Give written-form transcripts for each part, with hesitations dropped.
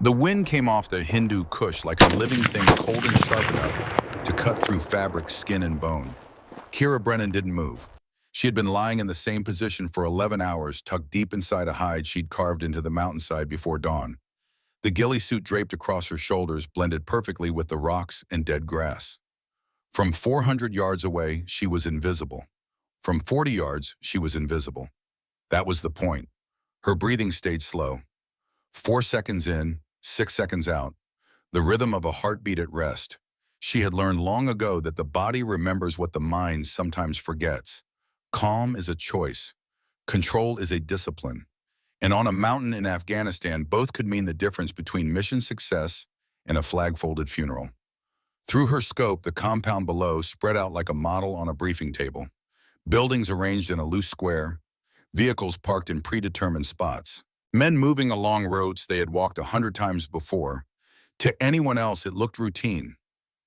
The wind came off the Hindu Kush like a living thing cold and sharp enough to cut through fabric, skin, and bone. Kira Brennan didn't move. She had been lying in the same position for 11 hours, tucked deep inside a hide she'd carved into the mountainside before dawn. The ghillie suit draped across her shoulders blended perfectly with the rocks and dead grass. From 400 yards away, she was invisible. From 40 yards, she was invisible. That was the point. Her breathing stayed slow. 4 seconds in, 6 seconds out. The rhythm of a heartbeat at rest. She had learned long ago that the body remembers what the mind sometimes forgets. Calm is a choice. Control is a discipline. And on a mountain in Afghanistan, both could mean the difference between mission success and a flag-folded funeral. Through her scope, the compound below spread out like a model on a briefing table. Buildings arranged in a loose square, vehicles parked in predetermined spots. Men moving along roads they had walked 100 times before. To anyone else, it looked routine,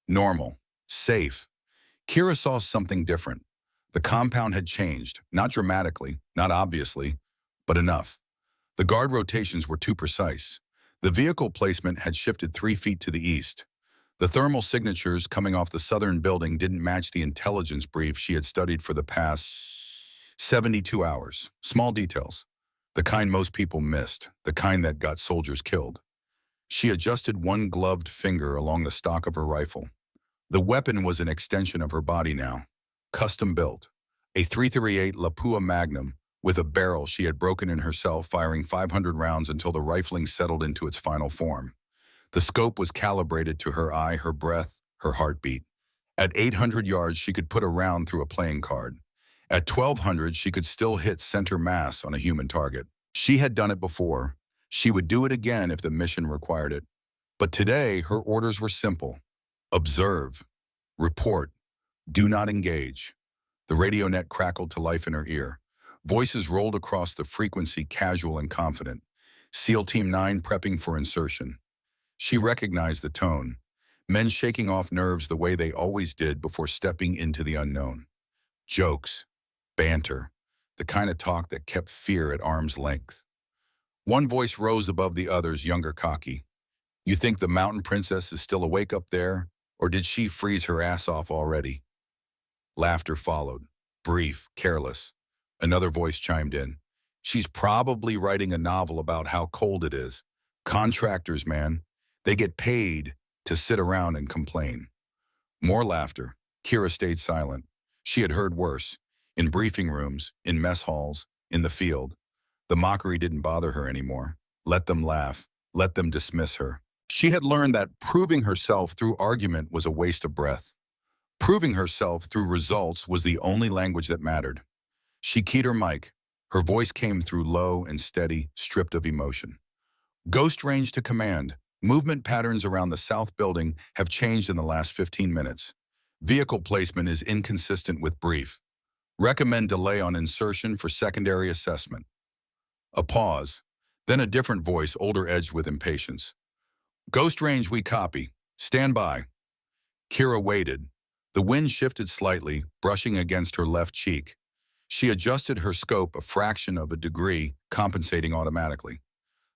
normal, safe. Kira saw something different. The compound had changed, not dramatically, not obviously, but enough. The guard rotations were too precise. The vehicle placement had shifted 3 feet to the east. The thermal signatures coming off the southern building didn't match the intelligence brief she had studied for the past 72 hours. Small details. The kind most people missed, the kind that got soldiers killed. She adjusted one gloved finger along the stock of her rifle. The weapon was an extension of her body now, custom built. A .338 Lapua Magnum with a barrel she had broken in herself, firing 500 rounds until the rifling settled into its final form. The scope was calibrated to her eye, her breath, her heartbeat. At 800 yards, she could put a round through a playing card. At 1200, she could still hit center mass on a human target. She had done it before. She would do it again if the mission required it. But today, her orders were simple. Observe. Report. Do not engage. The radio net crackled to life in her ear. Voices rolled across the frequency, casual and confident. SEAL Team 9 prepping for insertion. She recognized the tone. Men shaking off nerves the way they always did before stepping into the unknown. Jokes. Banter. The kind of talk that kept fear at arm's length. One voice rose above the others, younger, cocky. You think the mountain princess is still awake up there, or did she freeze her ass off already? Laughter followed, brief, careless. Another voice chimed in. She's probably writing a novel about how cold it is. Contractors, man. They get paid to sit around and complain. More laughter. Kira stayed silent. She had heard worse. In briefing rooms, in mess halls, in the field. The mockery didn't bother her anymore. Let them laugh. Let them dismiss her. She had learned that proving herself through argument was a waste of breath. Proving herself through results was the only language that mattered. She keyed her mic. Her voice came through low and steady, stripped of emotion. Ghost range to command. Movement patterns around the south building have changed in the last 15 minutes. Vehicle placement is inconsistent with brief. Recommend delay on insertion for secondary assessment. A pause, then a different voice, older, edged with impatience. Ghost range, we copy. Stand by. Kira waited. The wind shifted slightly, brushing against her left cheek. She adjusted her scope a fraction of a degree, compensating automatically.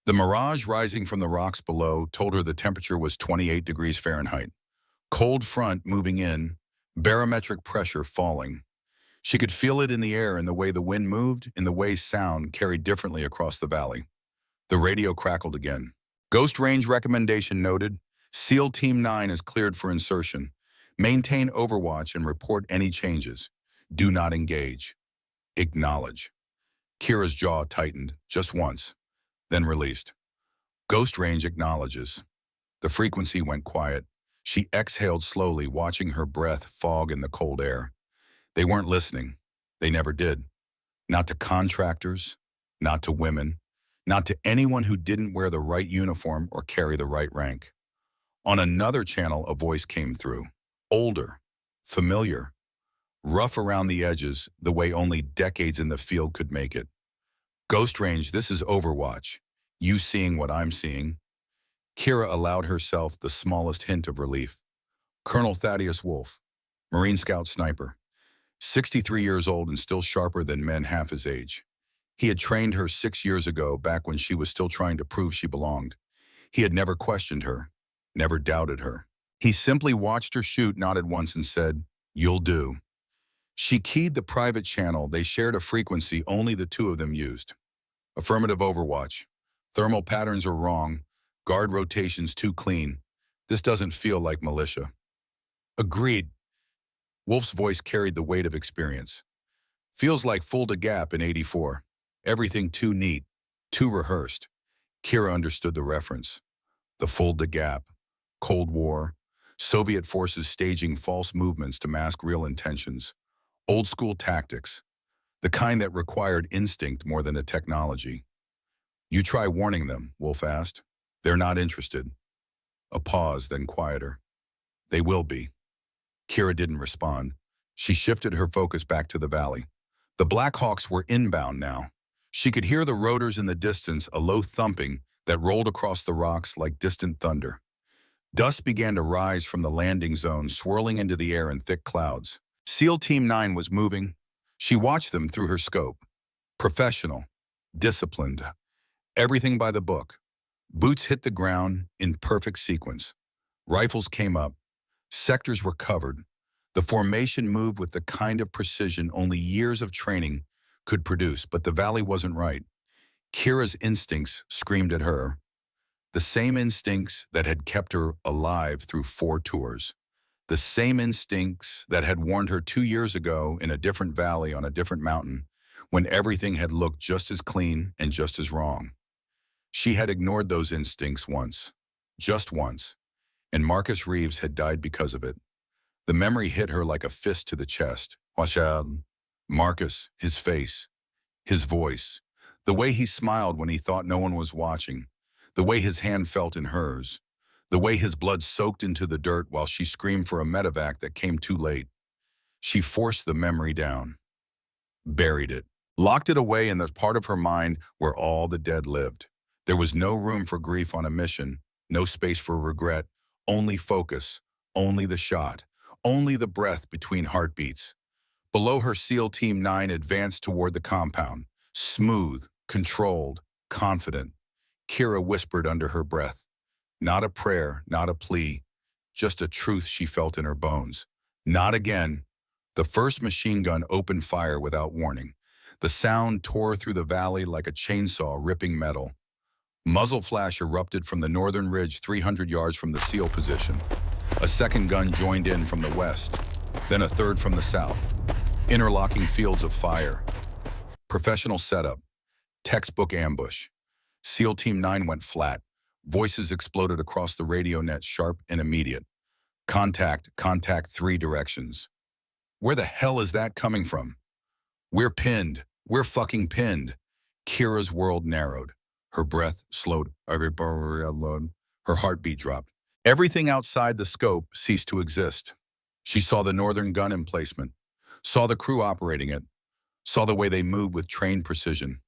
The mirage rising from the rocks below told her the temperature was 28 degrees Fahrenheit. Cold front moving in, barometric pressure falling. She could feel it in the air in the way the wind moved, in the way sound carried differently across the valley. The radio crackled again. Ghost range recommendation noted. SEAL Team 9 is cleared for insertion. Maintain overwatch and report any changes. Do not engage. Acknowledge. Kira's jaw tightened, just once, then released. Ghost range acknowledges. The frequency went quiet. She exhaled slowly, watching her breath fog in the cold air. They weren't listening. They never did. Not to contractors, not to women, not to anyone who didn't wear the right uniform or carry the right rank. On another channel, a voice came through. Older, familiar, rough around the edges, the way only decades in the field could make it. Ghost range, this is Overwatch. You seeing what I'm seeing? Kira allowed herself the smallest hint of relief. Colonel Thaddeus Wolf, Marine Scout sniper. 63 years old and still sharper than men half his age. He had trained her 6 years ago, back when she was still trying to prove she belonged. He had never questioned her, never doubted her. He simply watched her shoot, nodded once and said, "You'll do." She keyed the private channel. They shared a frequency only the two of them used. Affirmative overwatch. Thermal patterns are wrong. Guard rotations too clean. This doesn't feel like militia. Agreed. Wolf's voice carried the weight of experience. Feels like Fulda Gap in '84. Everything too neat, too rehearsed. Kira understood the reference. The Fulda Gap, Cold War, Soviet forces staging false movements to mask real intentions. Old school tactics, the kind that required instinct more than a technology. You try warning them, Wolf asked. They're not interested. A pause, then quieter. They will be. Kira didn't respond. She shifted her focus back to the valley. The Blackhawks were inbound now. She could hear the rotors in the distance, a low thumping that rolled across the rocks like distant thunder. Dust began to rise from the landing zone, swirling into the air in thick clouds. SEAL Team 9 was moving. She watched them through her scope. Professional, disciplined, everything by the book. Boots hit the ground in perfect sequence. Rifles came up. Sectors were covered. The formation moved with the kind of precision only years of training could produce, but the valley wasn't right. Kira's instincts screamed at her, the same instincts that had kept her alive through 4 tours. The same instincts that had warned her 2 years ago in a different valley on a different mountain, when everything had looked just as clean and just as wrong. She had ignored those instincts once, just once, and Marcus Reeves had died because of it. The memory hit her like a fist to the chest. Watch out. Marcus, his face, his voice, the way he smiled when he thought no one was watching, the way his hand felt in hers, the way his blood soaked into the dirt while she screamed for a medevac that came too late. She forced the memory down, buried it, locked it away in the part of her mind where all the dead lived. There was no room for grief on a mission, no space for regret, only focus, only the shot, only the breath between heartbeats. Below her, SEAL Team 9 advanced toward the compound, smooth, controlled, confident. Kira whispered under her breath. Not a prayer, not a plea, just a truth she felt in her bones. Not again. The first machine gun opened fire without warning. The sound tore through the valley like a chainsaw ripping metal. Muzzle flash erupted from the northern ridge 300 yards from the SEAL position. A second gun joined in from the west, then a third from the south. Interlocking fields of fire. Professional setup. Textbook ambush. SEAL Team 9 went flat. Voices exploded across the radio net, sharp and immediate. Contact 3 directions. Where the hell is that coming from? We're pinned. We're fucking pinned. Kira's world narrowed. Her breath slowed. Her heartbeat dropped. Everything outside the scope ceased to exist. She saw the northern gun emplacement, saw the crew operating it, saw the way they moved with trained precision.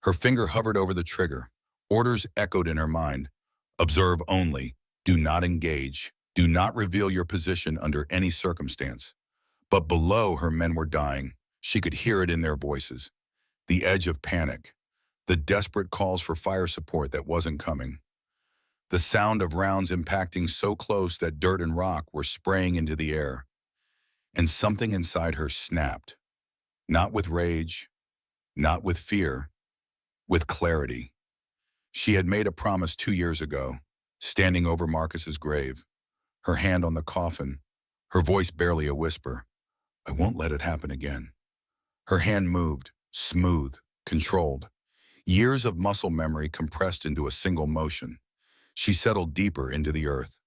Her finger hovered over the trigger. Orders echoed in her mind. Observe only. Do not engage. Do not reveal your position under any circumstance. But below, her men were dying. She could hear it in their voices. The edge of panic. The desperate calls for fire support that wasn't coming. The sound of rounds impacting so close that dirt and rock were spraying into the air. And something inside her snapped. Not with rage, not with fear, with clarity. She had made a promise 2 years ago, standing over Marcus's grave, her hand on the coffin, her voice barely a whisper. I won't let it happen again. Her hand moved, smooth, controlled. Years of muscle memory compressed into a single motion. She settled deeper into the earth.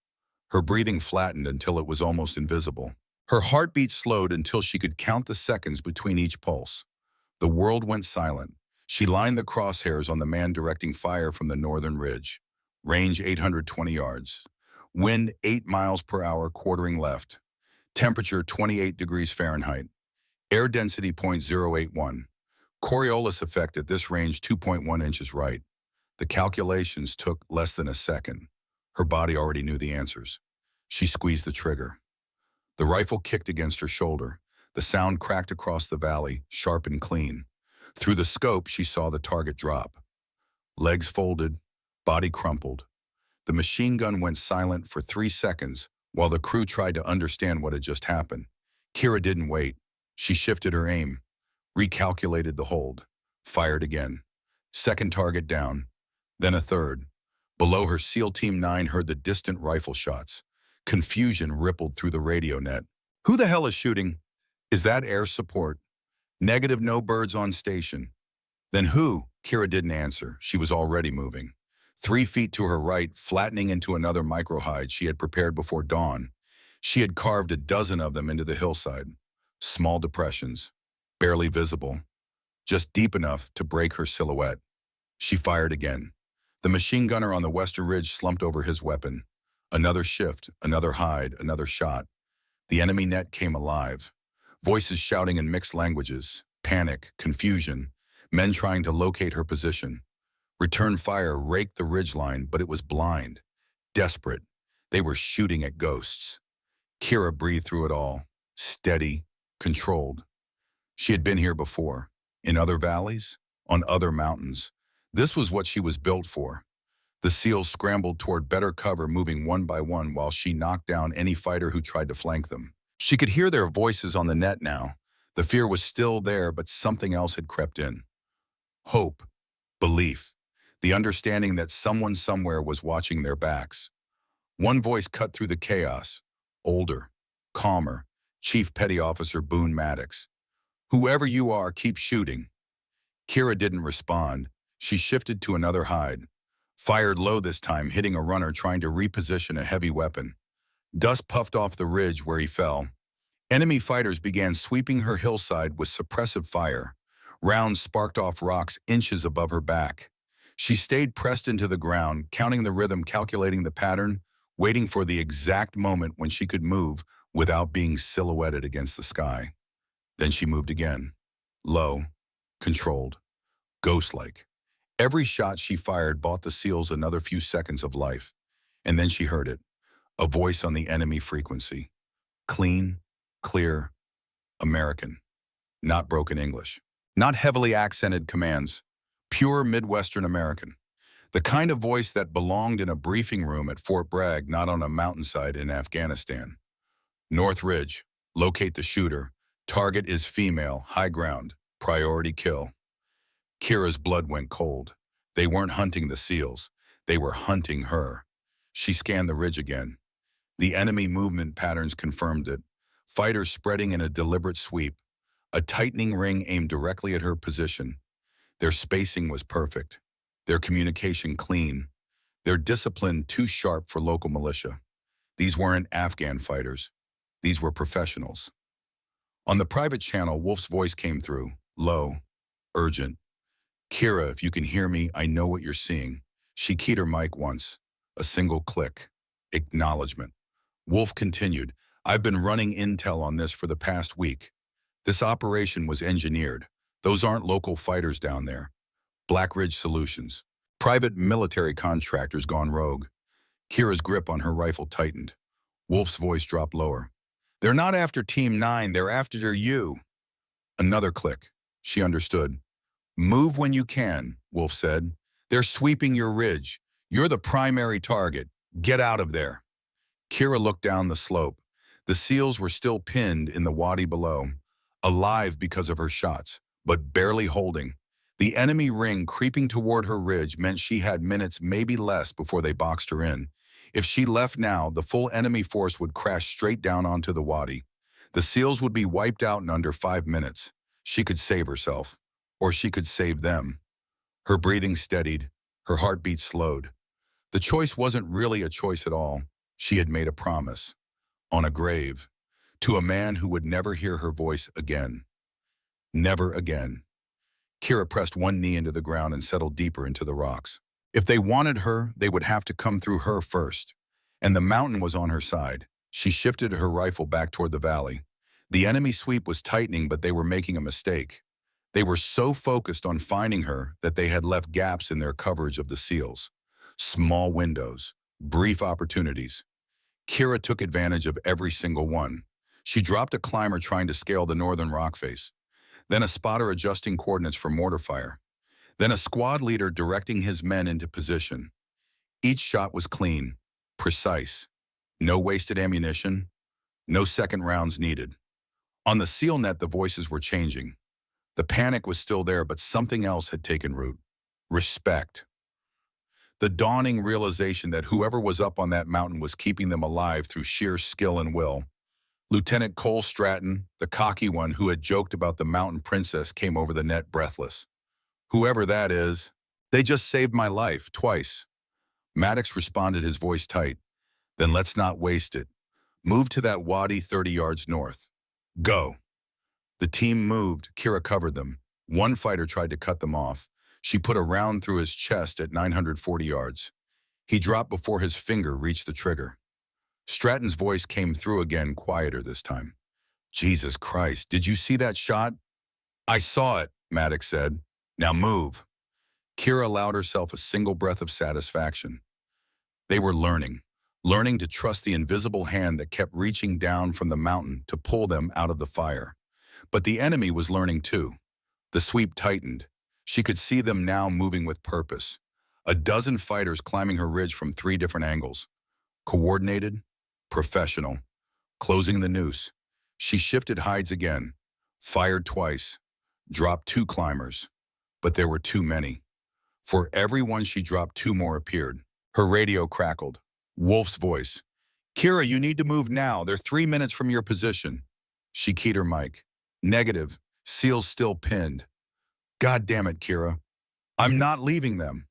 Her breathing flattened until it was almost invisible. Her heartbeat slowed until she could count the seconds between each pulse. The world went silent. She lined the crosshairs on the man directing fire from the northern ridge. Range 820 yards. Wind 8 miles per hour quartering left. Temperature 28 degrees Fahrenheit. Air density 0.081. Coriolis effect at this range 2.1 inches right. The calculations took less than a second. Her body already knew the answers. She squeezed the trigger. The rifle kicked against her shoulder. The sound cracked across the valley, sharp and clean. Through the scope, she saw the target drop. Legs folded, body crumpled. The machine gun went silent for 3 seconds while the crew tried to understand what had just happened. Kira didn't wait. She shifted her aim, recalculated the hold, fired again. Second target down, then a third. Below her, SEAL Team 9 heard the distant rifle shots. Confusion rippled through the radio net. Who the hell is shooting? Is that air support? Negative, no birds on station. Then who? Kira didn't answer. She was already moving. 3 feet to her right, flattening into another microhide she had prepared before dawn. She had carved a dozen of them into the hillside. Small depressions, barely visible, just deep enough to break her silhouette. She fired again. The machine gunner on the western ridge slumped over his weapon. Another shift, another hide, another shot. The enemy net came alive. Voices shouting in mixed languages, panic, confusion, men trying to locate her position. Return fire raked the ridgeline, but it was blind. Desperate, they were shooting at ghosts. Kira breathed through it all, steady, controlled. She had been here before, in other valleys, on other mountains. This was what she was built for. The SEALs scrambled toward better cover, moving one by one while she knocked down any fighter who tried to flank them. She could hear their voices on the net now. The fear was still there, but something else had crept in. Hope, belief, the understanding that someone somewhere was watching their backs. One voice cut through the chaos, older, calmer, Chief Petty Officer Boone Maddox. Whoever you are, keep shooting. Kira didn't respond. She shifted to another hide. Fired low this time, hitting a runner trying to reposition a heavy weapon. Dust puffed off the ridge where he fell. Enemy fighters began sweeping her hillside with suppressive fire. Rounds sparked off rocks inches above her back. She stayed pressed into the ground, counting the rhythm, calculating the pattern, waiting for the exact moment when she could move without being silhouetted against the sky. Then she moved again. Low, controlled, ghost-like. Every shot she fired bought the SEALs another few seconds of life. And then she heard it, a voice on the enemy frequency. Clean, clear, American. Not broken English. Not heavily accented commands. Pure Midwestern American. The kind of voice that belonged in a briefing room at Fort Bragg, not on a mountainside in Afghanistan. North Ridge. Locate the shooter. Target is female, high ground. Priority kill. Kira's blood went cold. They weren't hunting the SEALs. They were hunting her. She scanned the ridge again. The enemy movement patterns confirmed it. Fighters spreading in a deliberate sweep. A tightening ring aimed directly at her position. Their spacing was perfect. Their communication clean. Their discipline too sharp for local militia. These weren't Afghan fighters. These were professionals. On the private channel, Wolf's voice came through, low, urgent. Kira, if you can hear me, I know what you're seeing. She keyed her mic once. A single click. Acknowledgement. Wolf continued, I've been running intel on this for the past week. This operation was engineered. Those aren't local fighters down there. Black Ridge Solutions. Private military contractors gone rogue. Kira's grip on her rifle tightened. Wolf's voice dropped lower. They're not after Team 9, they're after you. Another click. She understood. Move when you can, Wolf said. They're sweeping your ridge. You're the primary target. Get out of there. Kira looked down the slope. The SEALs were still pinned in the wadi below, alive because of her shots, but barely holding. The enemy ring creeping toward her ridge meant she had minutes, maybe less, before they boxed her in. If she left now, the full enemy force would crash straight down onto the wadi. The SEALs would be wiped out in under 5 minutes. She could save herself, or she could save them. Her breathing steadied, her heartbeat slowed. The choice wasn't really a choice at all. She had made a promise, on a grave, to a man who would never hear her voice again. Never again. Kira pressed one knee into the ground and settled deeper into the rocks. If they wanted her, they would have to come through her first. And the mountain was on her side. She shifted her rifle back toward the valley. The enemy sweep was tightening, but they were making a mistake. They were so focused on finding her that they had left gaps in their coverage of the SEALs. Small windows, brief opportunities. Kira took advantage of every single one. She dropped a climber trying to scale the northern rock face, then a spotter adjusting coordinates for mortar fire, then a squad leader directing his men into position. Each shot was clean, precise. No wasted ammunition, no second rounds needed. On the SEAL net, the voices were changing. The panic was still there, but something else had taken root. Respect. The dawning realization that whoever was up on that mountain was keeping them alive through sheer skill and will. Lieutenant Cole Stratton, the cocky one who had joked about the mountain princess, came over the net breathless. Whoever that is, they just saved my life twice. Maddox responded, his voice tight. Then let's not waste it. Move to that wadi 30 yards north. Go. The team moved. Kira covered them. One fighter tried to cut them off. She put a round through his chest at 940 yards. He dropped before his finger reached the trigger. Stratton's voice came through again, quieter this time. Jesus Christ, did you see that shot? I saw it, Maddox said. Now move. Kira allowed herself a single breath of satisfaction. They were learning to trust the invisible hand that kept reaching down from the mountain to pull them out of the fire. But the enemy was learning too. The sweep tightened. She could see them now moving with purpose. A dozen fighters climbing her ridge from 3 different angles. Coordinated, professional, closing the noose. She shifted hides again, fired twice, dropped 2 climbers. But there were too many. For every one she dropped, 2 more appeared. Her radio crackled. Wolf's voice. Kira, you need to move now. They're 3 minutes from your position. She keyed her mic. Negative. SEAL's still pinned. God damn it, Kira. I'm not leaving them.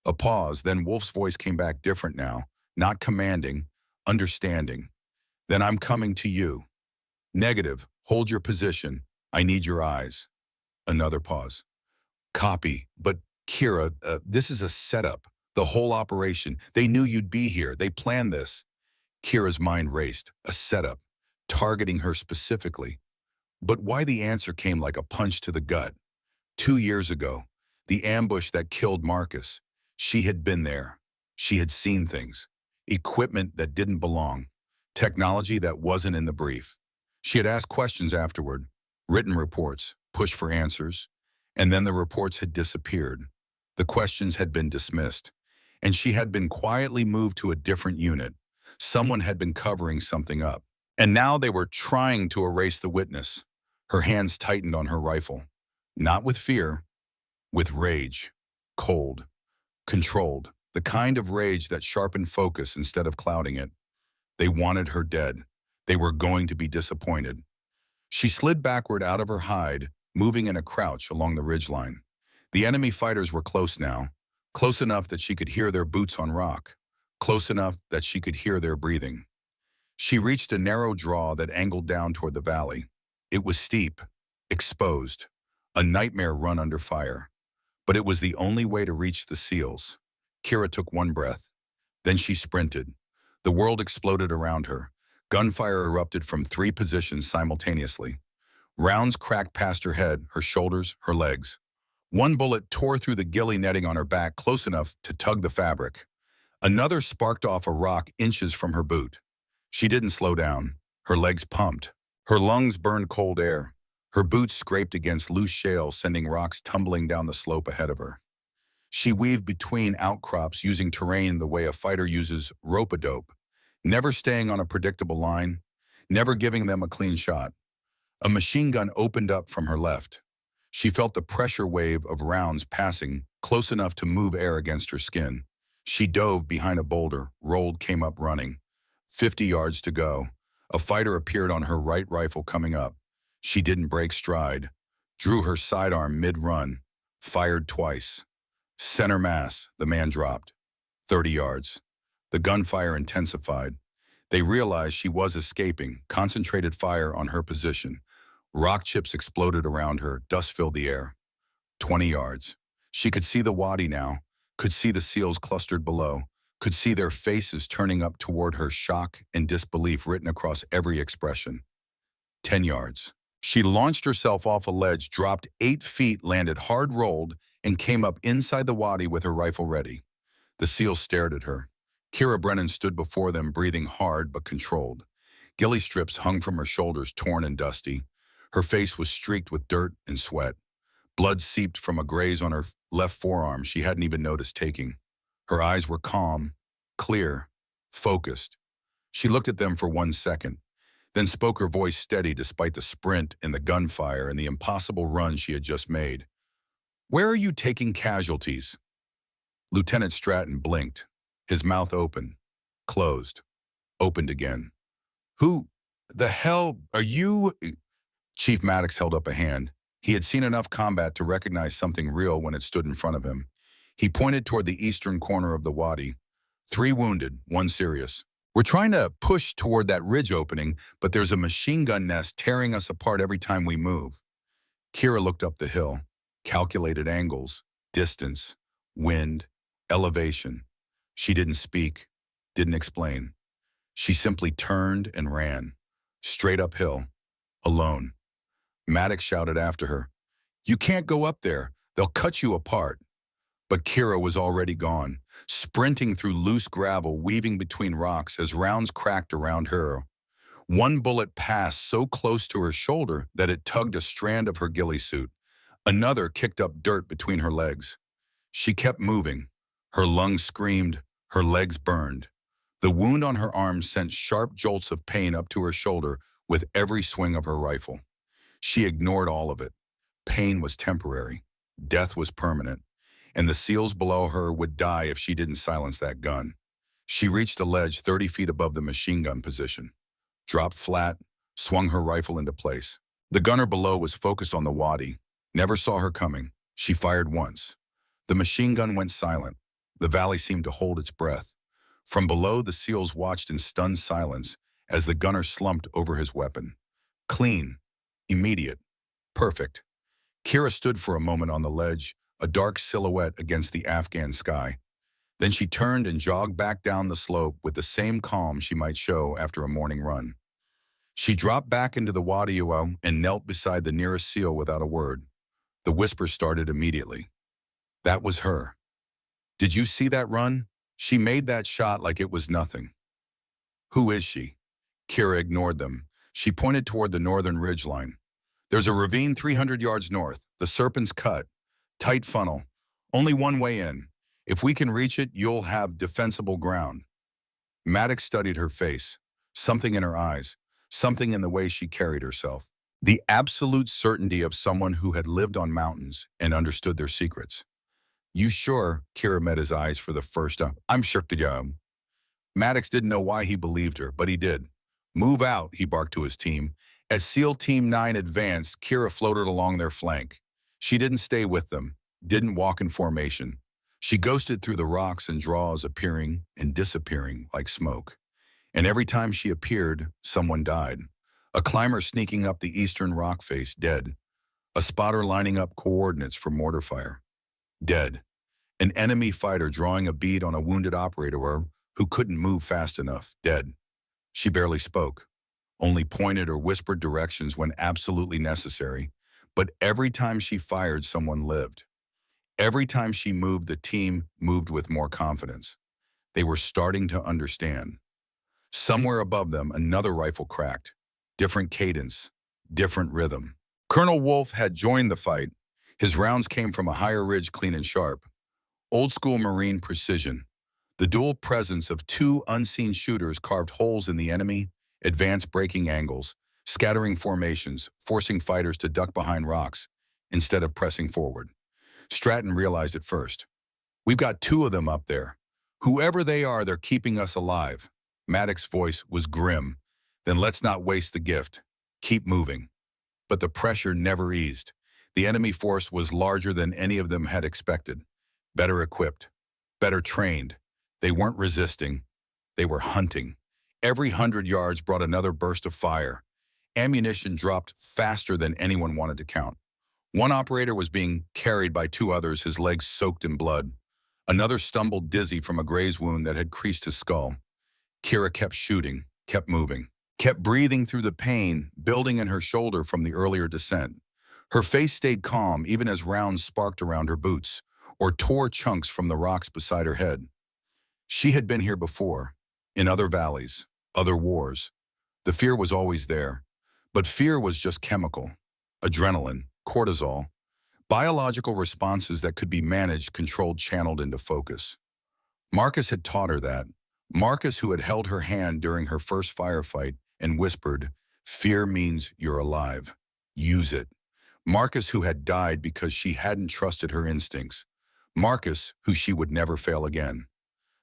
A pause, then Wolf's voice came back different now. Not commanding, understanding. Then I'm coming to you. Negative. Hold your position. I need your eyes. Another pause. Copy. But Kira, this is a setup. The whole operation. They knew you'd be here. They planned this. Kira's mind raced. A setup. Targeting her specifically. But why? The answer came like a punch to the gut. 2 years ago, the ambush that killed Marcus. She had been there. She had seen things. Equipment that didn't belong. Technology that wasn't in the brief. She had asked questions afterward. Written reports. Pushed for answers. And then the reports had disappeared. The questions had been dismissed. And she had been quietly moved to a different unit. Someone had been covering something up. And now they were trying to erase the witness. Her hands tightened on her rifle. Not with fear, with rage. Cold. Controlled. The kind of rage that sharpened focus instead of clouding it. They wanted her dead. They were going to be disappointed. She slid backward out of her hide, moving in a crouch along the ridgeline. The enemy fighters were close now. Close enough that she could hear their boots on rock. Close enough that she could hear their breathing. She reached a narrow draw that angled down toward the valley. It was steep, exposed, a nightmare run under fire. But it was the only way to reach the SEALs. Kira took one breath. Then she sprinted. The world exploded around her. Gunfire erupted from 3 positions simultaneously. Rounds cracked past her head, her shoulders, her legs. One bullet tore through the ghillie netting on her back close enough to tug the fabric. Another sparked off a rock inches from her boot. She didn't slow down. Her legs pumped. Her lungs burned cold air. Her boots scraped against loose shale, sending rocks tumbling down the slope ahead of her. She weaved between outcrops, using terrain the way a fighter uses rope-a-dope, never staying on a predictable line, never giving them a clean shot. A machine gun opened up from her left. She felt the pressure wave of rounds passing, close enough to move air against her skin. She dove behind a boulder, rolled, came up running. 50 yards to go. A fighter appeared on her right rifle coming up. She didn't break stride. Drew her sidearm mid-run. Fired twice. Center mass, the man dropped. 30 yards. The gunfire intensified. They realized she was escaping. Concentrated fire on her position. Rock chips exploded around her. Dust filled the air. 20 yards. She could see the wadi now. Could see the SEALs clustered below. Could see their faces turning up toward her, shock and disbelief written across every expression. 10 yards. She launched herself off a ledge, dropped 8 feet, landed hard-rolled, and came up inside the wadi with her rifle ready. The SEALs stared at her. Kira Brennan stood before them, breathing hard but controlled. Ghillie strips hung from her shoulders, torn and dusty. Her face was streaked with dirt and sweat. Blood seeped from a graze on her left forearm she hadn't even noticed taking. Her eyes were calm, clear, focused. She looked at them for 1 second, then spoke, her voice steady despite the sprint and the gunfire and the impossible run she had just made. "Where are you taking casualties?" Lieutenant Stratton blinked, his mouth open, closed, opened again. "Who the hell are you?" Chief Maddox held up a hand. He had seen enough combat to recognize something real when it stood in front of him. He pointed toward the eastern corner of the wadi. "3 wounded, 1 serious. We're trying to push toward that ridge opening, but there's a machine gun nest tearing us apart every time we move." Kira looked up the hill, calculated angles, distance, wind, elevation. She didn't speak, didn't explain. She simply turned and ran, straight uphill, alone. Maddox shouted after her, "You can't go up there. They'll cut you apart." But Kira was already gone, sprinting through loose gravel, weaving between rocks as rounds cracked around her. One bullet passed so close to her shoulder that it tugged a strand of her ghillie suit. Another kicked up dirt between her legs. She kept moving. Her lungs screamed, her legs burned. The wound on her arm sent sharp jolts of pain up to her shoulder with every swing of her rifle. She ignored all of it. Pain was temporary. Death was permanent. And the SEALs below her would die if she didn't silence that gun. She reached a ledge 30 feet above the machine gun position, dropped flat, swung her rifle into place. The gunner below was focused on the wadi, never saw her coming. She fired once. The machine gun went silent. The valley seemed to hold its breath. From below, the SEALs watched in stunned silence as the gunner slumped over his weapon. Clean, immediate, perfect. Kira stood for a moment on the ledge, a dark silhouette against the Afghan sky. Then she turned and jogged back down the slope with the same calm she might show after a morning run. She dropped back into the wadi and knelt beside the nearest SEAL without a word. The whispers started immediately. That was her. "Did you see that run? She made that shot like it was nothing." "Who is she?" Kira ignored them. She pointed toward the northern ridgeline. "There's a ravine 300 yards north, the Serpent's Cut. Tight funnel. Only one way in. If we can reach it, you'll have defensible ground." Maddox studied her face. Something in her eyes. Something in the way she carried herself. The absolute certainty of someone who had lived on mountains and understood their secrets. "You sure?" Kira met his eyes for the first time. "I'm sure to you." Maddox didn't know why he believed her, but he did. "Move out," he barked to his team. As SEAL Team 9 advanced, Kira floated along their flank. She didn't stay with them, didn't walk in formation. She ghosted through the rocks and draws, appearing and disappearing like smoke. And every time she appeared, someone died. A climber sneaking up the eastern rock face, dead. A spotter lining up coordinates for mortar fire, dead. An enemy fighter drawing a bead on a wounded operator who couldn't move fast enough, dead. She barely spoke, only pointed or whispered directions when absolutely necessary. But every time she fired, someone lived. Every time she moved, the team moved with more confidence. They were starting to understand. Somewhere above them, another rifle cracked. Different cadence, different rhythm. Colonel Wolfe had joined the fight. His rounds came from a higher ridge, clean and sharp. Old-school Marine precision. The dual presence of 2 unseen shooters carved holes in the enemy, advanced braking angles, scattering formations, forcing fighters to duck behind rocks instead of pressing forward. Stratton realized it first. "We've got 2 of them up there. Whoever they are, they're keeping us alive." Maddox's voice was grim. "Then let's not waste the gift. Keep moving." But the pressure never eased. The enemy force was larger than any of them had expected. Better equipped, better trained. They weren't resisting. They were hunting. Every 100 yards brought another burst of fire. Ammunition dropped faster than anyone wanted to count. One operator was being carried by 2 others, his legs soaked in blood. Another stumbled dizzy from a graze wound that had creased his skull. Kira kept shooting, kept moving, kept breathing through the pain building in her shoulder from the earlier descent. Her face stayed calm even as rounds sparked around her boots or tore chunks from the rocks beside her head. She had been here before, in other valleys, other wars. The fear was always there, but fear was just chemical. Adrenaline, cortisol, biological responses that could be managed, controlled, channeled into focus. Marcus had taught her that. Marcus, who had held her hand during her first firefight and whispered, "Fear means you're alive. Use it." Marcus, who had died because she hadn't trusted her instincts. Marcus, who she would never fail again.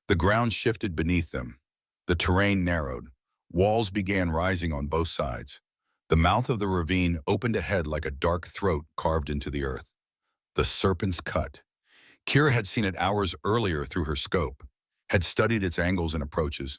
The ground shifted beneath them. The terrain narrowed. Walls began rising on both sides. The mouth of the ravine opened ahead like a dark throat carved into the earth. The serpent's cut. Kira had seen it hours earlier through her scope, had studied its angles and approaches,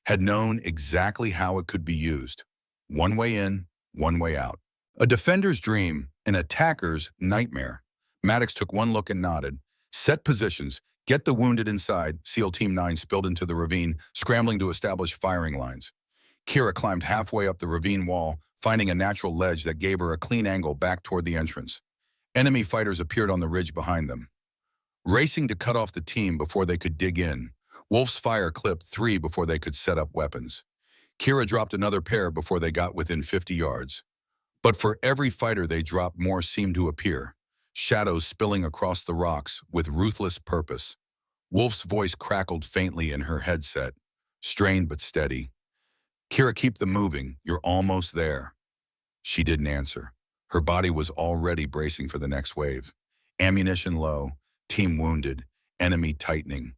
had known exactly how it could be used. One way in, one way out. A defender's dream, an attacker's nightmare. Maddox took one look and nodded. Set positions. Get the wounded inside. SEAL Team 9 spilled into the ravine, scrambling to establish firing lines. Kira climbed halfway up the ravine wall, finding a natural ledge that gave her a clean angle back toward the entrance. Enemy fighters appeared on the ridge behind them, racing to cut off the team before they could dig in. Wolf's fire clipped 3 before they could set up weapons. Kira dropped another pair before they got within 50 yards. But for every fighter they dropped, more seemed to appear, shadows spilling across the rocks with ruthless purpose. Wolf's voice crackled faintly in her headset, strained but steady. "Kira, keep them moving. You're almost there." She didn't answer. Her body was already bracing for the next wave. Ammunition low, team wounded, enemy tightening.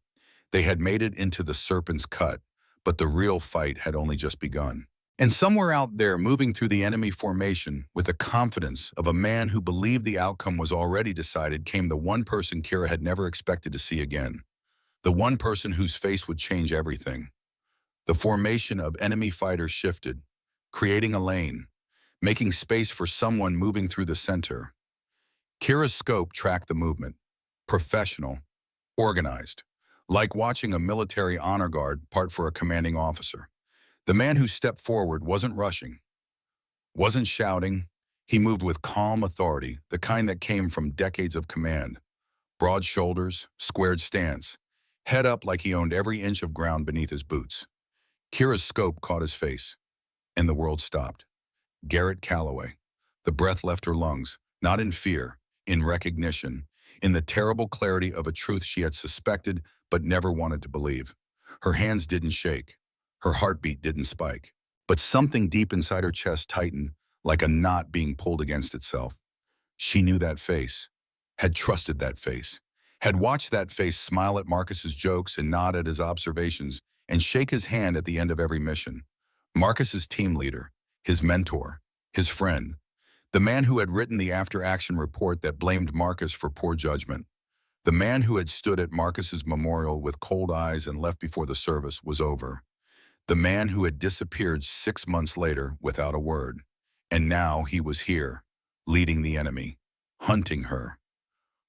They had made it into the serpent's cut, but the real fight had only just begun. And somewhere out there, moving through the enemy formation with the confidence of a man who believed the outcome was already decided, came the one person Kira had never expected to see again. The one person whose face would change everything. The formation of enemy fighters shifted, creating a lane, making space for someone moving through the center. Kira's scope tracked the movement. Professional, organized, like watching a military honor guard part for a commanding officer. The man who stepped forward wasn't rushing, wasn't shouting. He moved with calm authority, the kind that came from decades of command. Broad shoulders, squared stance, head up like he owned every inch of ground beneath his boots. Kira's scope caught his face, and the world stopped. Garrett Calloway. The breath left her lungs, not in fear, in recognition, in the terrible clarity of a truth she had suspected but never wanted to believe. Her hands didn't shake. Her heartbeat didn't spike. But something deep inside her chest tightened, like a knot being pulled against itself. She knew that face, had trusted that face, had watched that face smile at Marcus's jokes and nod at his observations and shake his hand at the end of every mission. Marcus's team leader, his mentor, his friend, the man who had written the after-action report that blamed Marcus for poor judgment, the man who had stood at Marcus's memorial with cold eyes and left before the service was over, the man who had disappeared 6 months later without a word, and now he was here, leading the enemy, hunting her.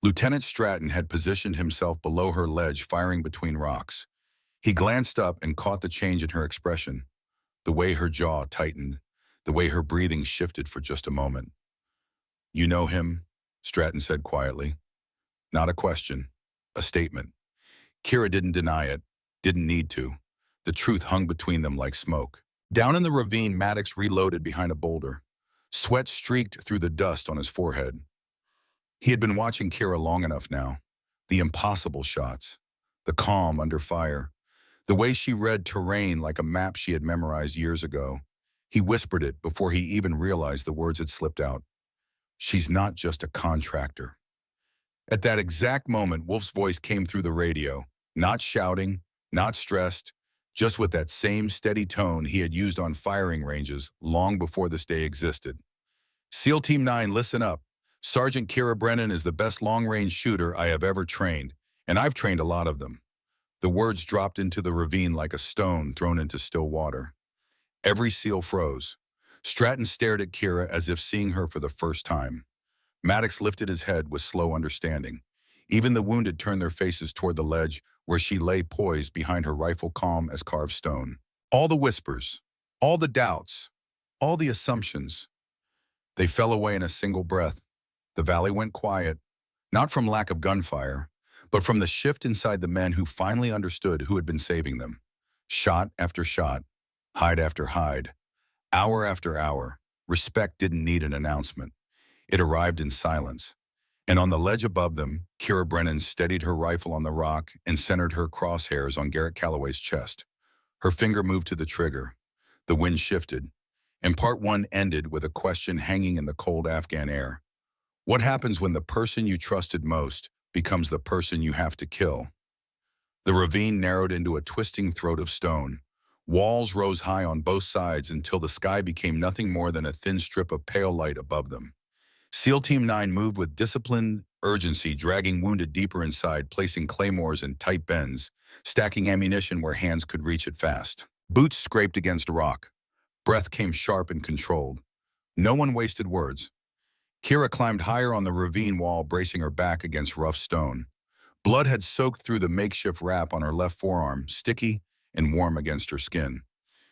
Lieutenant Stratton had positioned himself below her ledge, firing between rocks. He glanced up and caught the change in her expression, the way her jaw tightened, the way her breathing shifted for just a moment. "You know him?" Stratton said quietly. Not a question, a statement. Kira didn't deny it, didn't need to. The truth hung between them like smoke. Down in the ravine, Maddox reloaded behind a boulder. Sweat streaked through the dust on his forehead. He had been watching Kira long enough now. The impossible shots, the calm under fire, the way she read terrain like a map she had memorized years ago. He whispered it before he even realized the words had slipped out. "She's not just a contractor." At that exact moment, Wolf's voice came through the radio, not shouting, not stressed, just with that same steady tone he had used on firing ranges long before this day existed. "SEAL Team 9, listen up. Sergeant Kira Brennan is the best long-range shooter I have ever trained, and I've trained a lot of them." The words dropped into the ravine like a stone thrown into still water. Every SEAL froze. Stratton stared at Kira as if seeing her for the first time. Maddox lifted his head with slow understanding. Even the wounded turned their faces toward the ledge where she lay poised behind her rifle, calm as carved stone. All the whispers, all the doubts, all the assumptions, they fell away in a single breath. The valley went quiet, not from lack of gunfire, but from the shift inside the men who finally understood who had been saving them. Shot after shot, hide after hide, hour after hour, respect didn't need an announcement. It arrived in silence. And on the ledge above them, Kira Brennan steadied her rifle on the rock and centered her crosshairs on Garrett Calloway's chest. Her finger moved to the trigger. The wind shifted, and part one ended with a question hanging in the cold Afghan air. What happens when the person you trusted most becomes the person you have to kill? The ravine narrowed into a twisting throat of stone. Walls rose high on both sides until the sky became nothing more than a thin strip of pale light above them. SEAL Team 9 moved with disciplined urgency, dragging wounded deeper inside, placing claymores in tight bends, stacking ammunition where hands could reach it fast. Boots scraped against rock. Breath came sharp and controlled. No one wasted words. Kira climbed higher on the ravine wall, bracing her back against rough stone. Blood had soaked through the makeshift wrap on her left forearm, sticky and warm against her skin.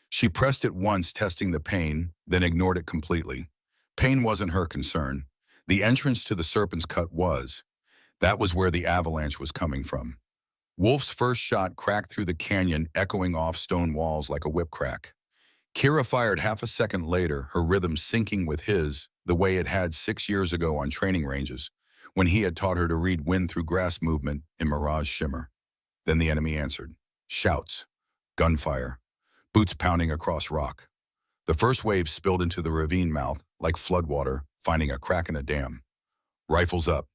She pressed it once, testing the pain, then ignored it completely. Pain wasn't her concern. The entrance to the Serpent's Cut was. That was where the avalanche was coming from. Wolf's first shot cracked through the canyon, echoing off stone walls like a whip crack. Kira fired half a second later, her rhythm syncing with his, the way it had 6 years ago on training ranges, when he had taught her to read wind through grass movement in mirage shimmer. Then the enemy answered. Shouts. Gunfire. Boots pounding across rock. The first wave spilled into the ravine mouth like floodwater, finding a crack in a dam. Rifles up,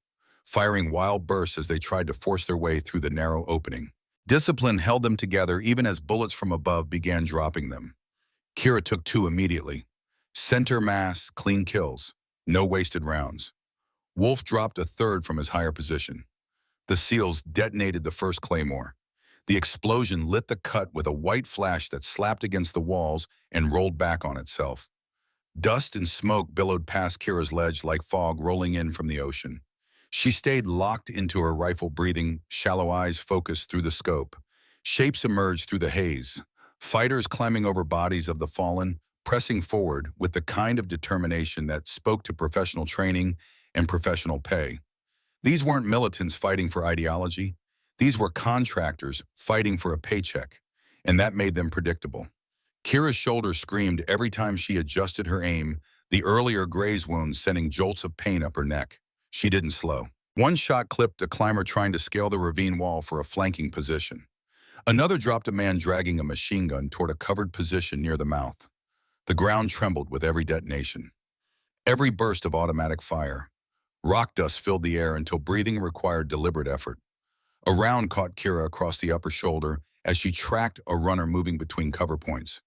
firing wild bursts as they tried to force their way through the narrow opening. Discipline held them together even as bullets from above began dropping them. Kira took 2 immediately. Center mass, clean kills. No wasted rounds. Wolf dropped a third from his higher position. The SEALs detonated the first claymore. The explosion lit the cut with a white flash that slapped against the walls and rolled back on itself. Dust and smoke billowed past Kira's ledge like fog rolling in from the ocean. She stayed locked into her rifle, breathing, shallow eyes focused through the scope. Shapes emerged through the haze. Fighters climbing over bodies of the fallen, pressing forward with the kind of determination that spoke to professional training and professional pay. These weren't militants fighting for ideology. These were contractors fighting for a paycheck, and that made them predictable. Kira's shoulder screamed every time she adjusted her aim, the earlier graze wound sending jolts of pain up her neck. She didn't slow. One shot clipped a climber trying to scale the ravine wall for a flanking position. Another dropped a man dragging a machine gun toward a covered position near the mouth. The ground trembled with every detonation. Every burst of automatic fire. Rock dust filled the air until breathing required deliberate effort. A round caught Kira across the upper shoulder as she tracked a runner moving between cover points.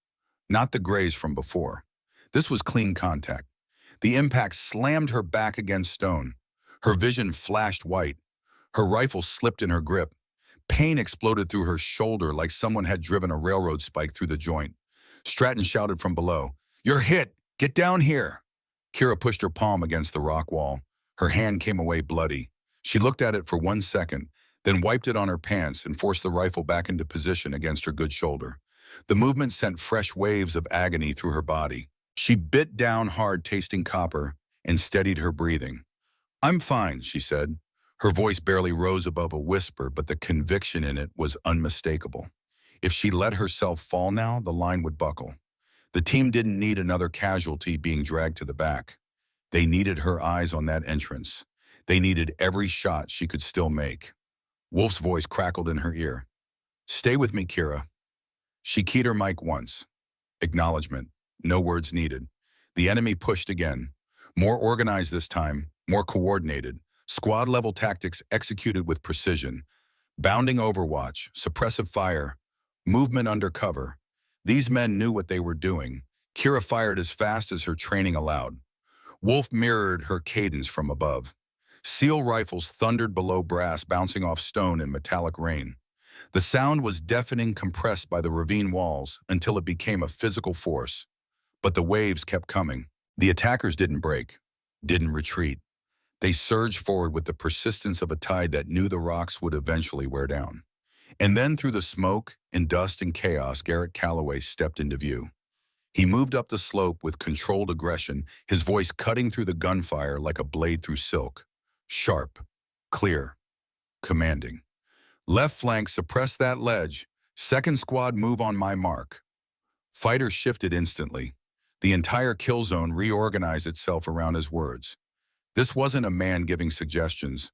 Not the graze from before. This was clean contact. The impact slammed her back against stone. Her vision flashed white. Her rifle slipped in her grip. Pain exploded through her shoulder like someone had driven a railroad spike through the joint. Stratton shouted from below, "You're hit! Get down here!" Kira pushed her palm against the rock wall. Her hand came away bloody. She looked at it for 1 second, then wiped it on her pants and forced the rifle back into position against her good shoulder. The movement sent fresh waves of agony through her body. She bit down hard, tasting copper, and steadied her breathing. "I'm fine," she said. Her voice barely rose above a whisper, but the conviction in it was unmistakable. If she let herself fall now, the line would buckle. The team didn't need another casualty being dragged to the back. They needed her eyes on that entrance. They needed every shot she could still make. Wolf's voice crackled in her ear. "Stay with me, Kira." She keyed her mic once. Acknowledgement. No words needed. The enemy pushed again. More organized this time, more coordinated. Squad-level tactics executed with precision. Bounding overwatch, suppressive fire, movement under cover. These men knew what they were doing. Kira fired as fast as her training allowed. Wolf mirrored her cadence from above. SEAL rifles thundered below brass, bouncing off stone in metallic rain. The sound was deafening, compressed by the ravine walls until it became a physical force. But the waves kept coming. The attackers didn't break, didn't retreat. They surged forward with the persistence of a tide that knew the rocks would eventually wear down. And then through the smoke and dust and chaos, Garrett Calloway stepped into view. He moved up the slope with controlled aggression, his voice cutting through the gunfire like a blade through silk. Sharp, clear, commanding. "Left flank, suppress that ledge. Second squad, move on my mark." Fighters shifted instantly. The entire kill zone reorganized itself around his words. This wasn't a man giving suggestions.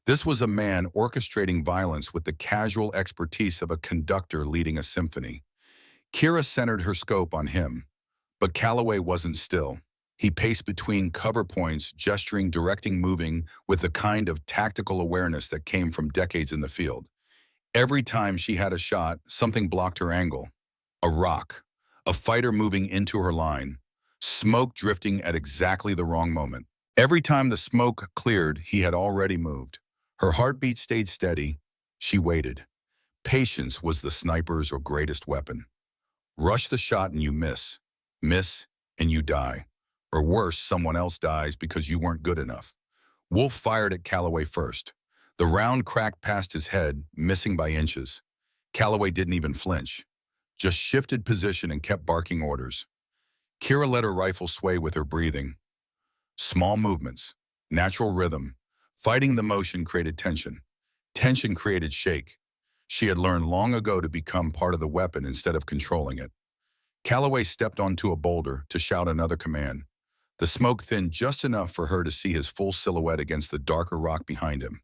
This was a man orchestrating violence with the casual expertise of a conductor leading a symphony. Kira centered her scope on him, but Calloway wasn't still. He paced between cover points, gesturing, directing, moving with the kind of tactical awareness that came from decades in the field. Every time she had a shot, something blocked her angle. A rock, a fighter moving into her line, smoke drifting at exactly the wrong moment. Every time the smoke cleared, he had already moved. Her heartbeat stayed steady. She waited. Patience was the sniper's or greatest weapon. Rush the shot and you miss. Miss and you die. Or worse, someone else dies because you weren't good enough. Wolf fired at Calloway first. The round cracked past his head, missing by inches. Calloway didn't even flinch, just shifted position and kept barking orders. Kira let her rifle sway with her breathing. Small movements, natural rhythm. Fighting the motion created tension. Tension created shake. She had learned long ago to become part of the weapon instead of controlling it. Calloway stepped onto a boulder to shout another command. The smoke thinned just enough for her to see his full silhouette against the darker rock behind him.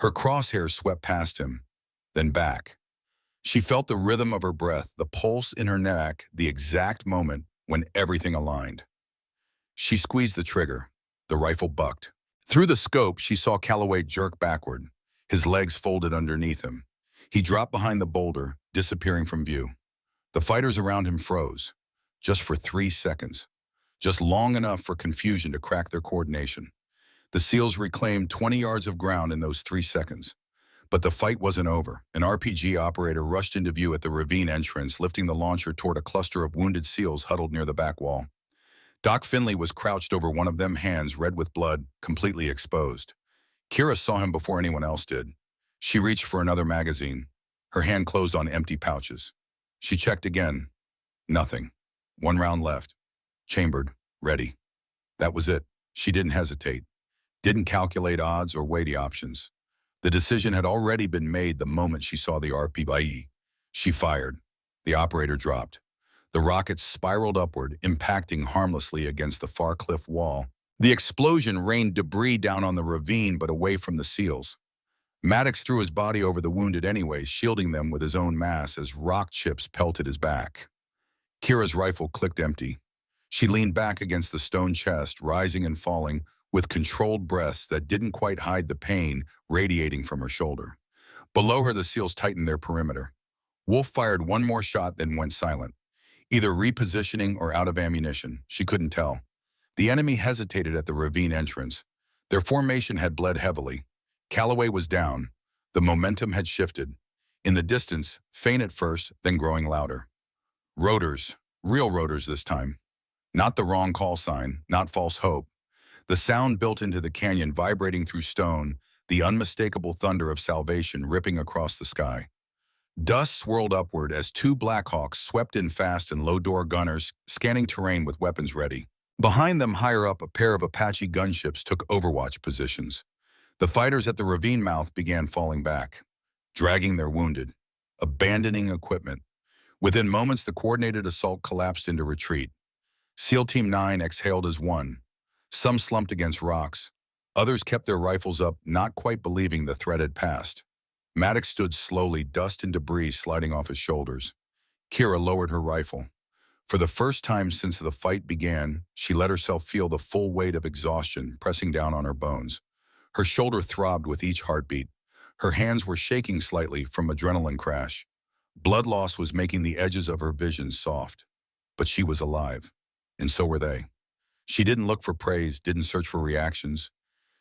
Her crosshairs swept past him, then back. She felt the rhythm of her breath, the pulse in her neck, the exact moment when everything aligned. She squeezed the trigger. The rifle bucked. Through the scope, she saw Calloway jerk backward, his legs folded underneath him. He dropped behind the boulder, disappearing from view. The fighters around him froze, just for 3 seconds, just long enough for confusion to crack their coordination. The SEALs reclaimed 20 yards of ground in those 3 seconds. But the fight wasn't over. An RPG operator rushed into view at the ravine entrance, lifting the launcher toward a cluster of wounded SEALs huddled near the back wall. Doc Finley was crouched over one of them, hands red with blood, completely exposed. Kira saw him before anyone else did. She reached for another magazine. Her hand closed on empty pouches. She checked again. Nothing. 1 round left. Chambered. Ready. That was it. She didn't hesitate. Didn't calculate odds or weigh the options. The decision had already been made the moment she saw the RPG. She fired. The operator dropped. The rocket spiraled upward, impacting harmlessly against the far cliff wall. The explosion rained debris down on the ravine but away from the SEALs. Maddox threw his body over the wounded anyway, shielding them with his own mass as rock chips pelted his back. Kira's rifle clicked empty. She leaned back against the stone chest, rising and falling, with controlled breaths that didn't quite hide the pain radiating from her shoulder. Below her, the SEALs tightened their perimeter. Wolf fired one more shot, then went silent, either repositioning or out of ammunition. She couldn't tell. The enemy hesitated at the ravine entrance. Their formation had bled heavily. Calloway was down. The momentum had shifted. In the distance, faint at first, then growing louder. Rotors, real rotors this time. Not the wrong call sign, not false hope. The sound built into the canyon, vibrating through stone, the unmistakable thunder of salvation ripping across the sky. Dust swirled upward as 2 Blackhawks swept in fast and low-door gunners, scanning terrain with weapons ready. Behind them, higher up, a pair of Apache gunships took overwatch positions. The fighters at the ravine mouth began falling back, dragging their wounded, abandoning equipment. Within moments, the coordinated assault collapsed into retreat. SEAL Team 9 exhaled as one. Some slumped against rocks. Others kept their rifles up, not quite believing the threat had passed. Maddox stood slowly, dust and debris sliding off his shoulders. Kira lowered her rifle. For the first time since the fight began, she let herself feel the full weight of exhaustion pressing down on her bones. Her shoulder throbbed with each heartbeat. Her hands were shaking slightly from adrenaline crash. Blood loss was making the edges of her vision soft. But she was alive, and so were they. She didn't look for praise, didn't search for reactions.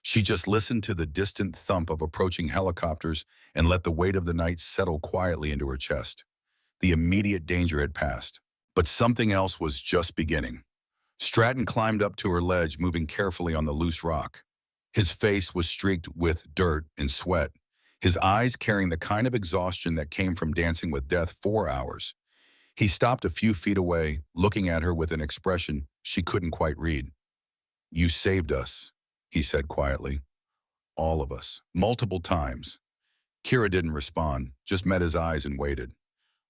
She just listened to the distant thump of approaching helicopters and let the weight of the night settle quietly into her chest. The immediate danger had passed, but something else was just beginning. Stratton climbed up to her ledge, moving carefully on the loose rock. His face was streaked with dirt and sweat, his eyes carrying the kind of exhaustion that came from dancing with death 4 hours. He stopped a few feet away, looking at her with an expression she couldn't quite read. "You saved us," he said quietly. "All of us, multiple times." Kira didn't respond, just met his eyes and waited.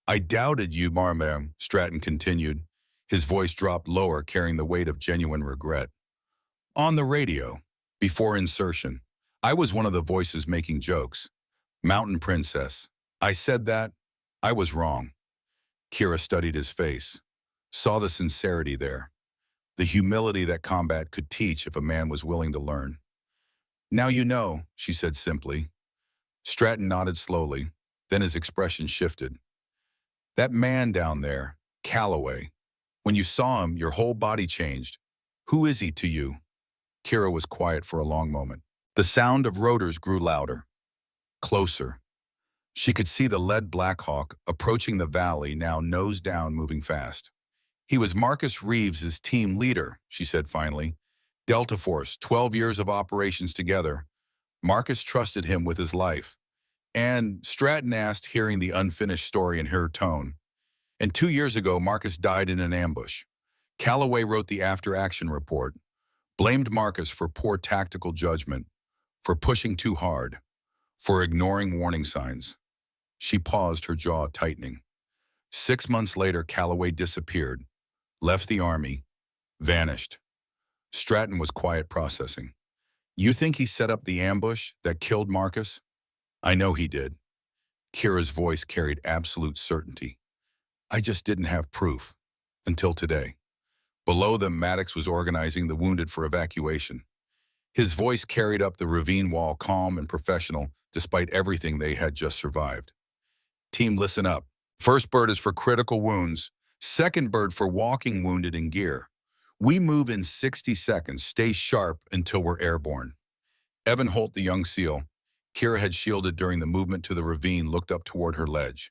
"I doubted you, Marmar," Stratton continued. His voice dropped lower, carrying the weight of genuine regret. "On the radio. Before insertion, I was one of the voices making jokes. Mountain Princess. I said that. I was wrong. Kira studied his face, saw the sincerity there, the humility that combat could teach if a man was willing to learn. Now you know, she said simply. Stratton nodded slowly, then his expression shifted. That man down there, Calloway, when you saw him, your whole body changed. Who is he to you? Kira was quiet for a long moment. The sound of rotors grew louder, closer. She could see the lead Blackhawk approaching the valley, now nose down, moving fast. He was Marcus Reeves's team leader, she said finally. Delta Force, 12 years of operations together. Marcus trusted him with his life. And Stratton asked, hearing the unfinished story in her tone. And 2 years ago, Marcus died in an ambush. Calloway wrote the after-action report, blamed Marcus for poor tactical judgment, for pushing too hard, for ignoring warning signs. She paused, her jaw tightening. 6 months later, Calloway disappeared, left the army, vanished. Stratton was quiet, processing. You think he set up the ambush that killed Marcus? I know he did. Kira's voice carried absolute certainty. I just didn't have proof. Until today. Below them, Maddox was organizing the wounded for evacuation. His voice carried up the ravine wall, calm and professional, despite everything they had just survived. Team, listen up. First bird is for critical wounds. Second bird for walking wounded in gear. We move in 60 seconds. Stay sharp until we're airborne. Evan Holt, the young SEAL, Kira had shielded during the movement to the ravine, looked up toward her ledge.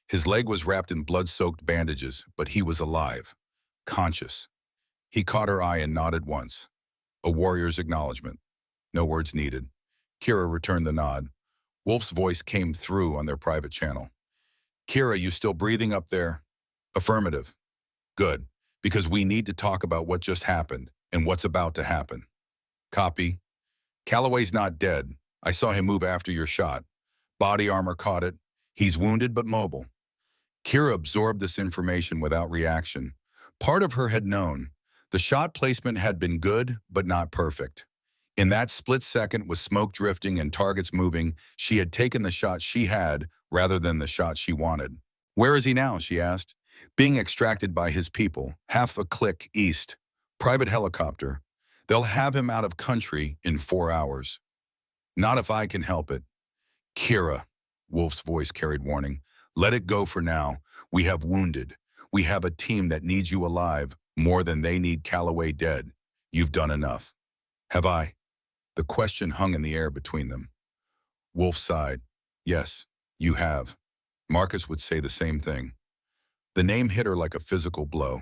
His leg was wrapped in blood-soaked bandages, but he was alive, conscious. He caught her eye and nodded once. A warrior's acknowledgement. No words needed. Kira returned the nod. Wolf's voice came through on their private channel. Kira, you still breathing up there? Affirmative. Good, because we need to talk about what just happened and what's about to happen. Copy. Calloway's not dead. I saw him move after your shot. Body armor caught it. He's wounded but mobile. Kira absorbed this information without reaction. Part of her had known. The shot placement had been good, but not perfect. In that split second, with smoke drifting and targets moving, she had taken the shot she had rather than the shot she wanted. Where is he now, she asked. Being extracted by his people, half a click east. Private helicopter. They'll have him out of country in 4 hours. Not if I can help it. Kira, Wolf's voice carried warning. Let it go for now. We have wounded. We have a team that needs you alive more than they need Calloway dead. You've done enough. Have I? The question hung in the air between them. Wolf sighed. Yes, you have. Marcus would say the same thing. The name hit her like a physical blow.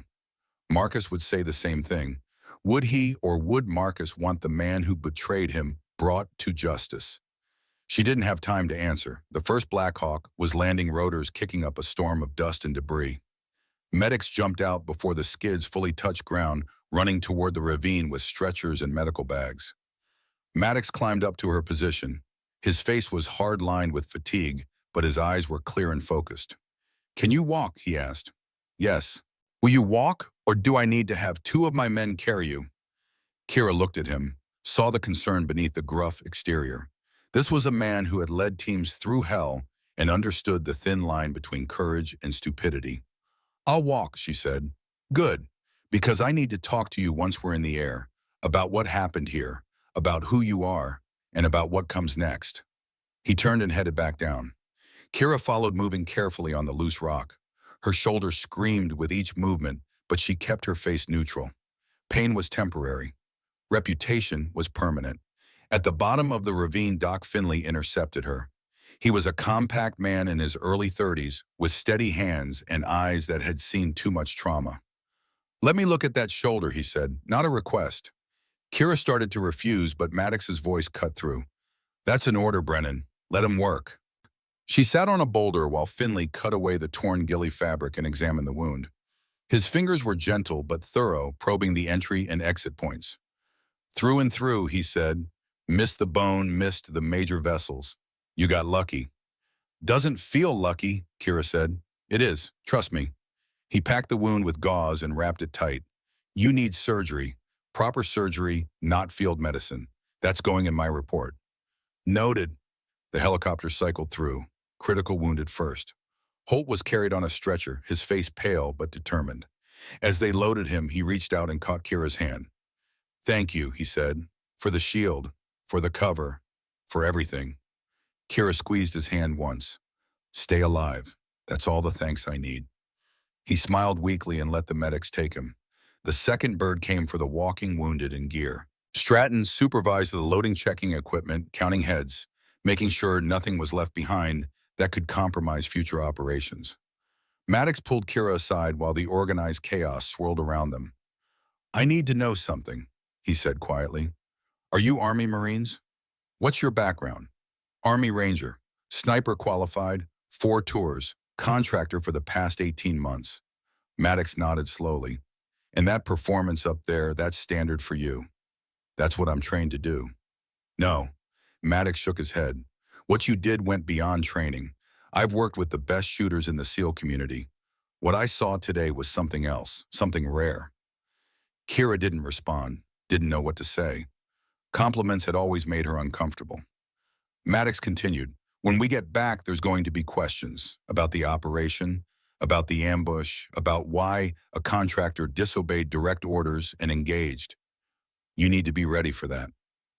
Marcus would say the same thing. Would he or would Marcus want the man who betrayed him brought to justice? She didn't have time to answer. The first Blackhawk was landing rotors, kicking up a storm of dust and debris. Medics jumped out before the skids fully touched ground, running toward the ravine with stretchers and medical bags. Maddox climbed up to her position. His face was hard-lined with fatigue, but his eyes were clear and focused. Can you walk? He asked. Yes. Will you walk, or do I need to have 2 of my men carry you? Kira looked at him, saw the concern beneath the gruff exterior. This was a man who had led teams through hell and understood the thin line between courage and stupidity. I'll walk, she said. Good, because I need to talk to you once we're in the air, about what happened here, about who you are, and about what comes next. He turned and headed back down. Kira followed, moving carefully on the loose rock. Her shoulders screamed with each movement, but she kept her face neutral. Pain was temporary. Reputation was permanent. At the bottom of the ravine, Doc Finley intercepted her. He was a compact man in his early 30s, with steady hands and eyes that had seen too much trauma. Let me look at that shoulder, he said, not a request. Kira started to refuse, but Maddox's voice cut through. That's an order, Brennan. Let him work. She sat on a boulder while Finley cut away the torn ghillie fabric and examined the wound. His fingers were gentle but thorough, probing the entry and exit points. Through and through, he said. Missed the bone, missed the major vessels. You got lucky. Doesn't feel lucky, Kira said. It is, trust me. He packed the wound with gauze and wrapped it tight. You need surgery. Proper surgery, not field medicine. That's going in my report. Noted. The helicopter cycled through, critical wounded first. Holt was carried on a stretcher, his face pale but determined. As they loaded him, he reached out and caught Kira's hand. Thank you, he said, for the shield, for the cover, for everything. Kira squeezed his hand once. Stay alive. That's all the thanks I need. He smiled weakly and let the medics take him. The second bird came for the walking wounded in gear. Stratton supervised the loading checking equipment, counting heads, making sure nothing was left behind that could compromise future operations. Maddox pulled Kira aside while the organized chaos swirled around them. I need to know something, he said quietly. Are you Army Marines? What's your background? Army Ranger, sniper qualified, 4 tours, contractor for the past 18 months. Maddox nodded slowly. And that performance up there, that's standard for you. That's what I'm trained to do. No, Maddox shook his head. What you did went beyond training. I've worked with the best shooters in the SEAL community. What I saw today was something else, something rare. Kira didn't respond, didn't know what to say. Compliments had always made her uncomfortable. Maddox continued, when we get back, there's going to be questions about the operation, about the ambush, about why a contractor disobeyed direct orders and engaged. You need to be ready for that.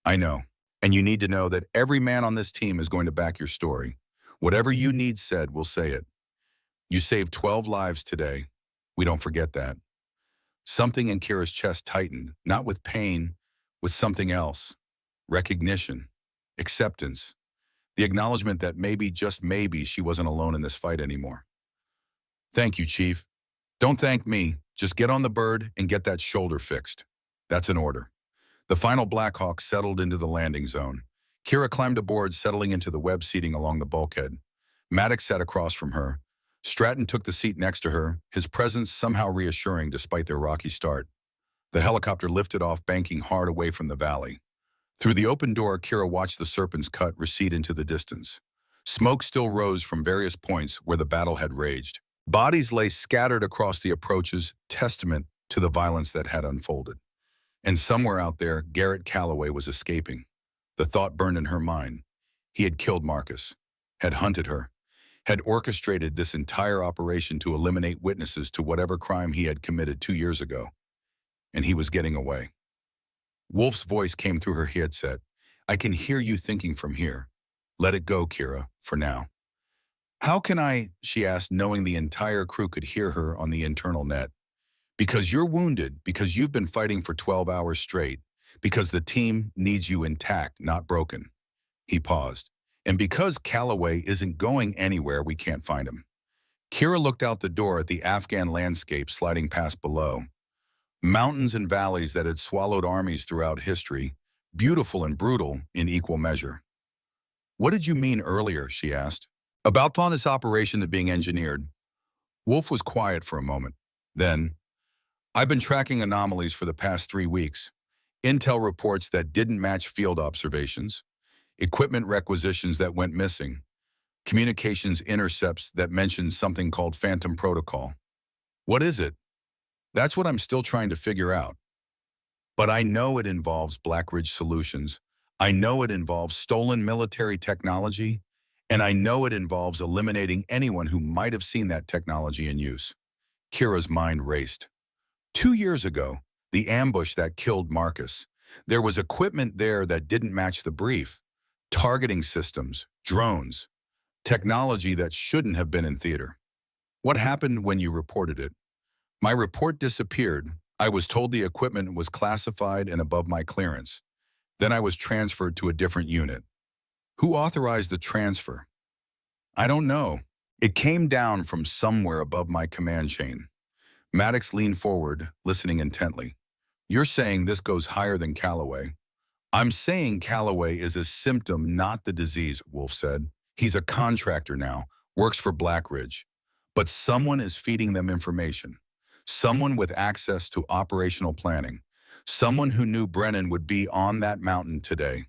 I know. And you need to know that every man on this team is going to back your story. Whatever you need said, we'll say it. You saved 12 lives today. We don't forget that. Something in Kira's chest tightened, not with pain, with something else. Recognition, acceptance, the acknowledgement that maybe, just maybe, she wasn't alone in this fight anymore. Thank you, Chief. Don't thank me. Just get on the bird and get that shoulder fixed. That's an order. The final Black Hawk settled into the landing zone. Kira climbed aboard, settling into the web seating along the bulkhead. Maddox sat across from her. Stratton took the seat next to her, his presence somehow reassuring despite their rocky start. The helicopter lifted off, banking hard away from the valley. Through the open door, Kira watched the Serpent's cut recede into the distance. Smoke still rose from various points where the battle had raged. Bodies lay scattered across the approaches, testament to the violence that had unfolded. And somewhere out there, Garrett Calloway was escaping. The thought burned in her mind. He had killed Marcus, had hunted her, had orchestrated this entire operation to eliminate witnesses to whatever crime he had committed 2 years ago. And he was getting away. Wolf's voice came through her headset. I can hear you thinking from here. Let it go, Kira, for now. How can I, she asked, knowing the entire crew could hear her on the internal net. Because you're wounded, because you've been fighting for 12 hours straight, because the team needs you intact, not broken. He paused. And because Calloway isn't going anywhere, we can't find him. Kira looked out the door at the Afghan landscape sliding past below. Mountains and valleys that had swallowed armies throughout history, beautiful and brutal in equal measure. What did you mean earlier, she asked. About on this operation that being engineered. Wolf was quiet for a moment. Then, I've been tracking anomalies for the past 3 weeks. Intel reports that didn't match field observations, equipment requisitions that went missing, communications intercepts that mentioned something called Phantom Protocol. What is it? That's what I'm still trying to figure out. But I know it involves Black Ridge Solutions. I know it involves stolen military technology, and I know it involves eliminating anyone who might have seen that technology in use. Kira's mind raced. 2 years ago, the ambush that killed Marcus, there was equipment there that didn't match the brief. Targeting systems, drones, technology that shouldn't have been in theater. What happened when you reported it? My report disappeared. I was told the equipment was classified and above my clearance. Then I was transferred to a different unit. Who authorized the transfer? I don't know. It came down from somewhere above my command chain. Maddox leaned forward, listening intently. You're saying this goes higher than Calloway. I'm saying Calloway is a symptom, not the disease, Wolf said. He's a contractor now, works for Black Ridge. But someone is feeding them information. Someone with access to operational planning. Someone who knew Brennan would be on that mountain today.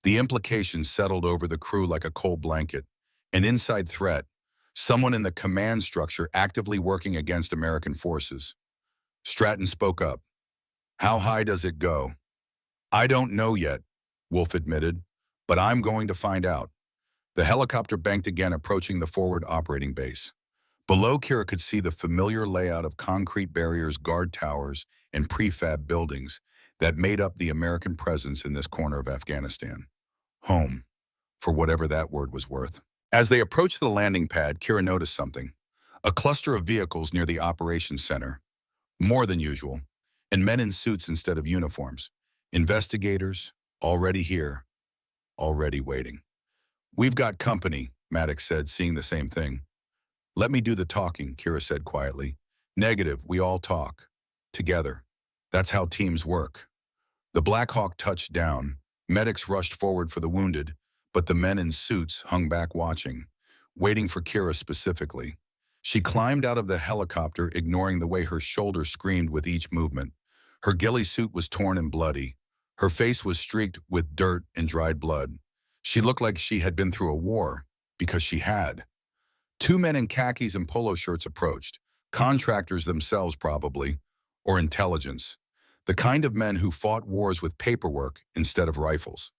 The implications settled over the crew like a cold blanket. An inside threat. Someone in the command structure actively working against American forces. Stratton spoke up. How high does it go? I don't know yet. Wolf admitted, but I'm going to find out. The helicopter banked again, approaching the forward operating base. Below, Kira could see the familiar layout of concrete barriers, guard towers, and prefab buildings that made up the American presence in this corner of Afghanistan. Home, for whatever that word was worth. As they approached the landing pad, Kira noticed something. A cluster of vehicles near the operations center, more than usual, and men in suits instead of uniforms. Investigators, already here, already waiting. We've got company, Maddox said, seeing the same thing. Let me do the talking, Kira said quietly. Negative, we all talk. Together. That's how teams work. The Black Hawk touched down. Medics rushed forward for the wounded, but the men in suits hung back watching, waiting for Kira specifically. She climbed out of the helicopter, ignoring the way her shoulder screamed with each movement. Her ghillie suit was torn and bloody. Her face was streaked with dirt and dried blood. She looked like she had been through a war, because she had. Two men in khakis and polo shirts approached, contractors themselves probably, or intelligence, the kind of men who fought wars with paperwork instead of rifles.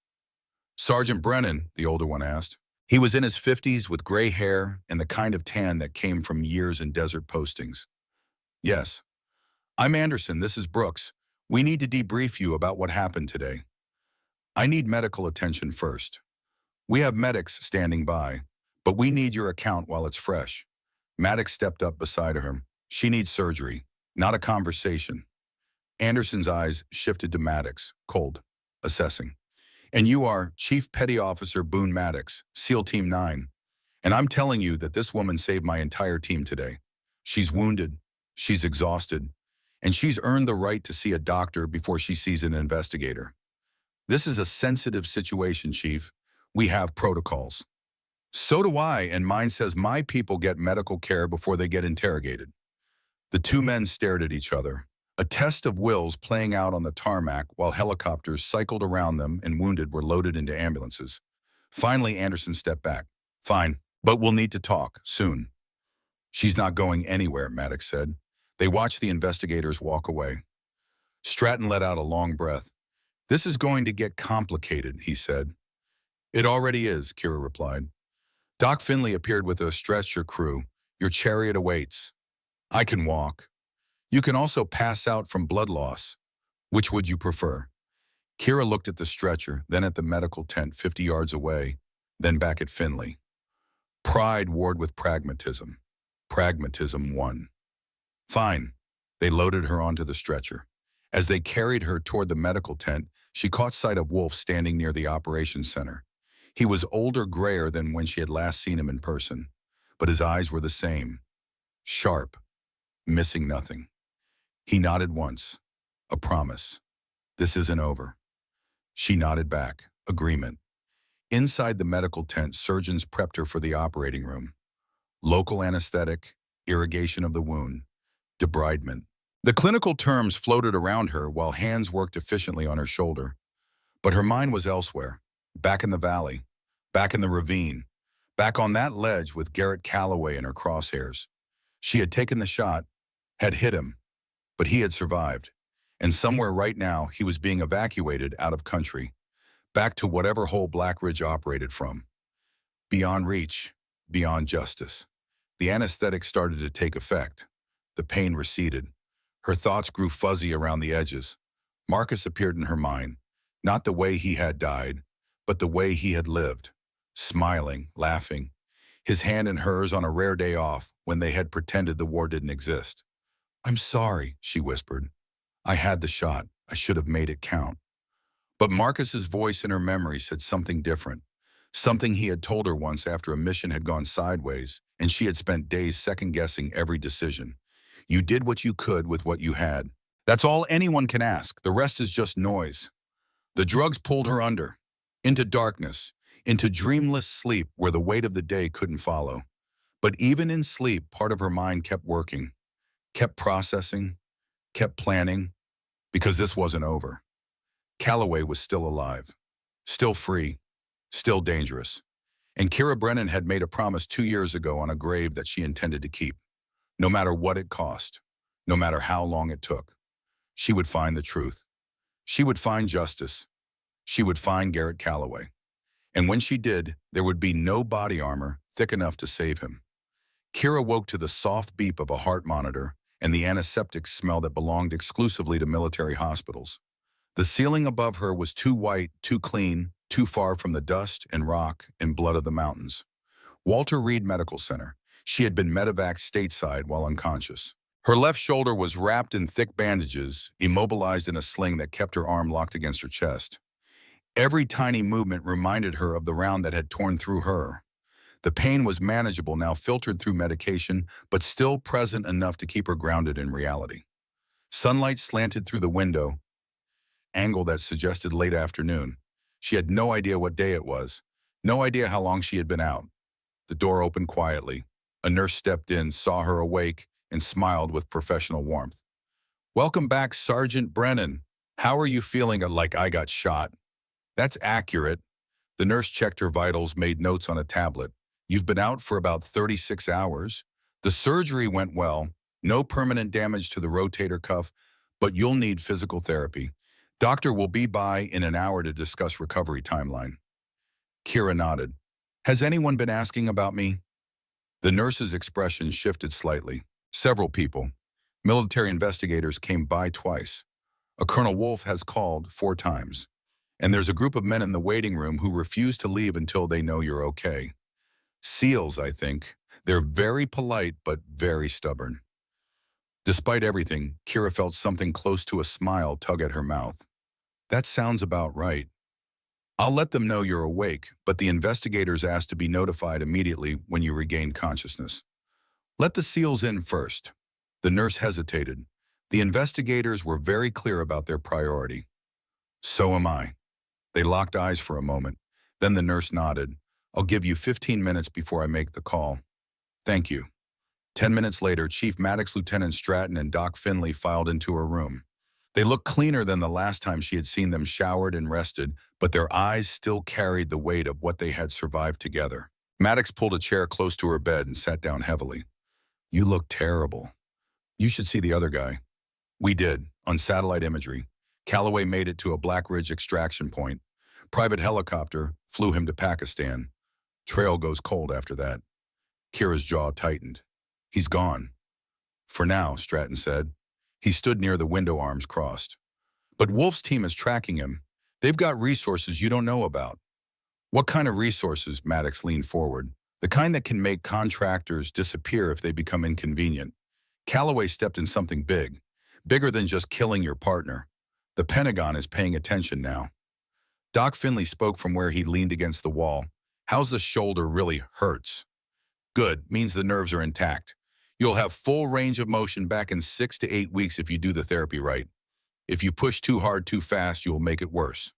Sergeant Brennan, the older one asked. He was in his 50s with gray hair and the kind of tan that came from years in desert postings. Yes. I'm Anderson, this is Brooks. We need to debrief you about what happened today. I need medical attention first. We have medics standing by, but we need your account while it's fresh. Maddox stepped up beside her. She needs surgery, not a conversation. Anderson's eyes shifted to Maddox, cold, assessing. And you are Chief Petty Officer Boone Maddox, SEAL Team 9. And I'm telling you that this woman saved my entire team today. She's wounded, she's exhausted, and she's earned the right to see a doctor before she sees an investigator. This is a sensitive situation, Chief. We have protocols. So do I, and mine says my people get medical care before they get interrogated. The two men stared at each other, a test of wills playing out on the tarmac while helicopters cycled around them and wounded were loaded into ambulances. Finally, Anderson stepped back. Fine, but we'll need to talk, soon. She's not going anywhere, Maddox said. They watched the investigators walk away. Stratton let out a long breath. This is going to get complicated, he said. It already is, Kira replied. Doc Finley appeared with a stretcher crew. Your chariot awaits. I can walk. You can also pass out from blood loss. Which would you prefer? Kira looked at the stretcher, then at the medical tent 50 yards away, then back at Finley. Pride warred with pragmatism. Pragmatism won. Fine. They loaded her onto the stretcher. As they carried her toward the medical tent, she caught sight of Wolf standing near the operations center. He was older, grayer than when she had last seen him in person, but his eyes were the same. Sharp. Missing nothing. He nodded once. A promise. This isn't over. She nodded back. Agreement. Inside the medical tent, surgeons prepped her for the operating room. Local anesthetic, irrigation of the wound, debridement. The clinical terms floated around her while hands worked efficiently on her shoulder. But her mind was elsewhere, back in the valley, back in the ravine, back on that ledge with Garrett Calloway in her crosshairs. She had taken the shot, had hit him, but he had survived. And somewhere right now, he was being evacuated out of country, back to whatever hole Black Ridge operated from. Beyond reach, beyond justice. The anesthetic started to take effect. The pain receded. Her thoughts grew fuzzy around the edges. Marcus appeared in her mind, not the way he had died, but the way he had lived, smiling, laughing, his hand in hers on a rare day off when they had pretended the war didn't exist. I'm sorry, she whispered. I had the shot. I should have made it count. But Marcus's voice in her memory said something different, something he had told her once after a mission had gone sideways and she had spent days second-guessing every decision. You did what you could with what you had. That's all anyone can ask. The rest is just noise. The drugs pulled her under, into darkness, into dreamless sleep where the weight of the day couldn't follow. But even in sleep, part of her mind kept working, kept processing, kept planning, because this wasn't over. Calloway was still alive, still free, still dangerous. And Kira Brennan had made a promise 2 years ago on a grave that she intended to keep. No matter what it cost, no matter how long it took, she would find the truth. She would find justice. she would find Garrett Calloway. And when she did, there would be no body armor thick enough to save him. Kira woke to the soft beep of a heart monitor and the antiseptic smell that belonged exclusively to military hospitals. The ceiling above her was too white, too clean, too far from the dust and rock and blood of the mountains. Walter Reed Medical Center. She had been medevaced stateside while unconscious. Her left shoulder was wrapped in thick bandages, immobilized in a sling that kept her arm locked against her chest. Every tiny movement reminded her of the round that had torn through her. The pain was manageable now, filtered through medication, but still present enough to keep her grounded in reality. Sunlight slanted through the window, angle that suggested late afternoon. She had no idea what day it was, no idea how long she had been out. The door opened quietly. A nurse stepped in, saw her awake, and smiled with professional warmth. "Welcome back, Sergeant Brennan. How are you feeling?" "Like I got shot." "That's accurate." The nurse checked her vitals, made notes on a tablet. "You've been out for about 36 hours. The surgery went well. No permanent damage to the rotator cuff, but you'll need physical therapy. Doctor will be by in an hour to discuss recovery timeline." Kira nodded. "Has anyone been asking about me?" The nurse's expression shifted slightly. "Several people. Military investigators came by twice. A Colonel Wolf has called 4 times. And there's a group of men in the waiting room who refuse to leave until they know you're okay. SEALs, I think. They're very polite, but very stubborn." Despite everything, Kira felt something close to a smile tug at her mouth. "That sounds about right. I'll let them know you're awake, but the investigators asked to be notified immediately when you regain consciousness. Let the SEALs in first." The nurse hesitated. The investigators were very clear about their priority. "So am I." They locked eyes for a moment. Then the nurse nodded. "I'll give you 15 minutes before I make the call." "Thank you." 10 minutes later, Chief Maddox, Lieutenant Stratton, and Doc Finley filed into her room. They looked cleaner than the last time she had seen them, showered and rested, but their eyes still carried the weight of what they had survived together. Maddox pulled a chair close to her bed and sat down heavily. "You look terrible. You should see the other guy." "We did, on satellite imagery. Calloway made it to a Black Ridge extraction point. Private helicopter flew him to Pakistan. Trail goes cold after that." Kira's jaw tightened. "He's gone." "For now," Stratton said. He stood near the window, arms crossed. "But Wolf's team is tracking him. They've got resources you don't know about." "What kind of resources?" Maddox leaned forward. "The kind that can make contractors disappear if they become inconvenient. Calloway stepped in something big, bigger than just killing your partner. The Pentagon is paying attention now." Doc Finley spoke from where he leaned against the wall. "How's the shoulder? Really hurts?" "Good, means the nerves are intact. You'll have full range of motion back in 6 to 8 weeks if you do the therapy right. If you push too hard too fast, you'll make it worse."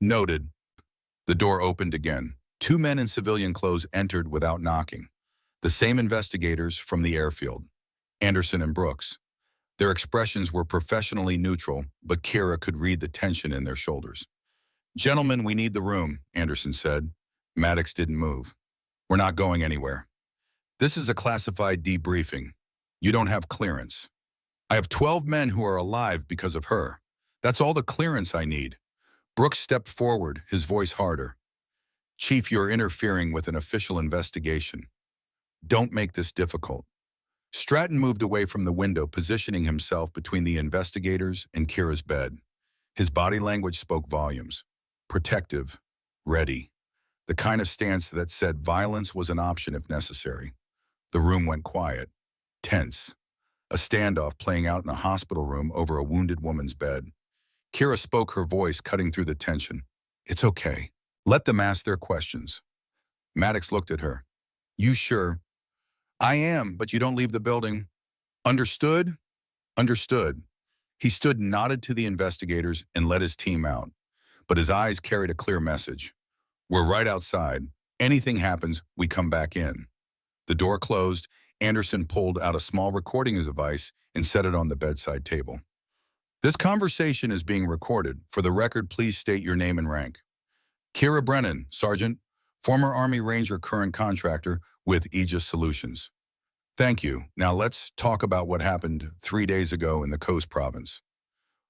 "Noted." The door opened again. 2 men in civilian clothes entered without knocking. The same investigators from the airfield, Anderson and Brooks. Their expressions were professionally neutral, but Kira could read the tension in their shoulders. "Gentlemen, we need the room," Anderson said. Maddox didn't move. "We're not going anywhere. This is a classified debriefing. You don't have clearance. I have 12 men who are alive because of her. That's all the clearance I need." Brooks stepped forward, his voice harder. "Chief, you're interfering with an official investigation. Don't make this difficult." Stratton moved away from the window, positioning himself between the investigators and Kira's bed. His body language spoke volumes. Protective, ready. The kind of stance that said violence was an option if necessary. The room went quiet, tense. A standoff playing out in a hospital room over a wounded woman's bed. Kira spoke, her voice cutting through the tension. "It's okay. Let them ask their questions." Maddox looked at her. "You sure?" "I am, but you don't leave the building." "Understood?" "Understood." He stood and nodded to the investigators and led his team out. But his eyes carried a clear message. "We're right outside. Anything happens, we come back in." The door closed. Anderson pulled out a small recording device and set it on the bedside table. "This conversation is being recorded. For the record, please state your name and rank." "Kira Brennan, Sergeant, former Army Ranger, current contractor with Aegis Solutions." "Thank you. Now let's talk about what happened 3 days ago in the Coast Province."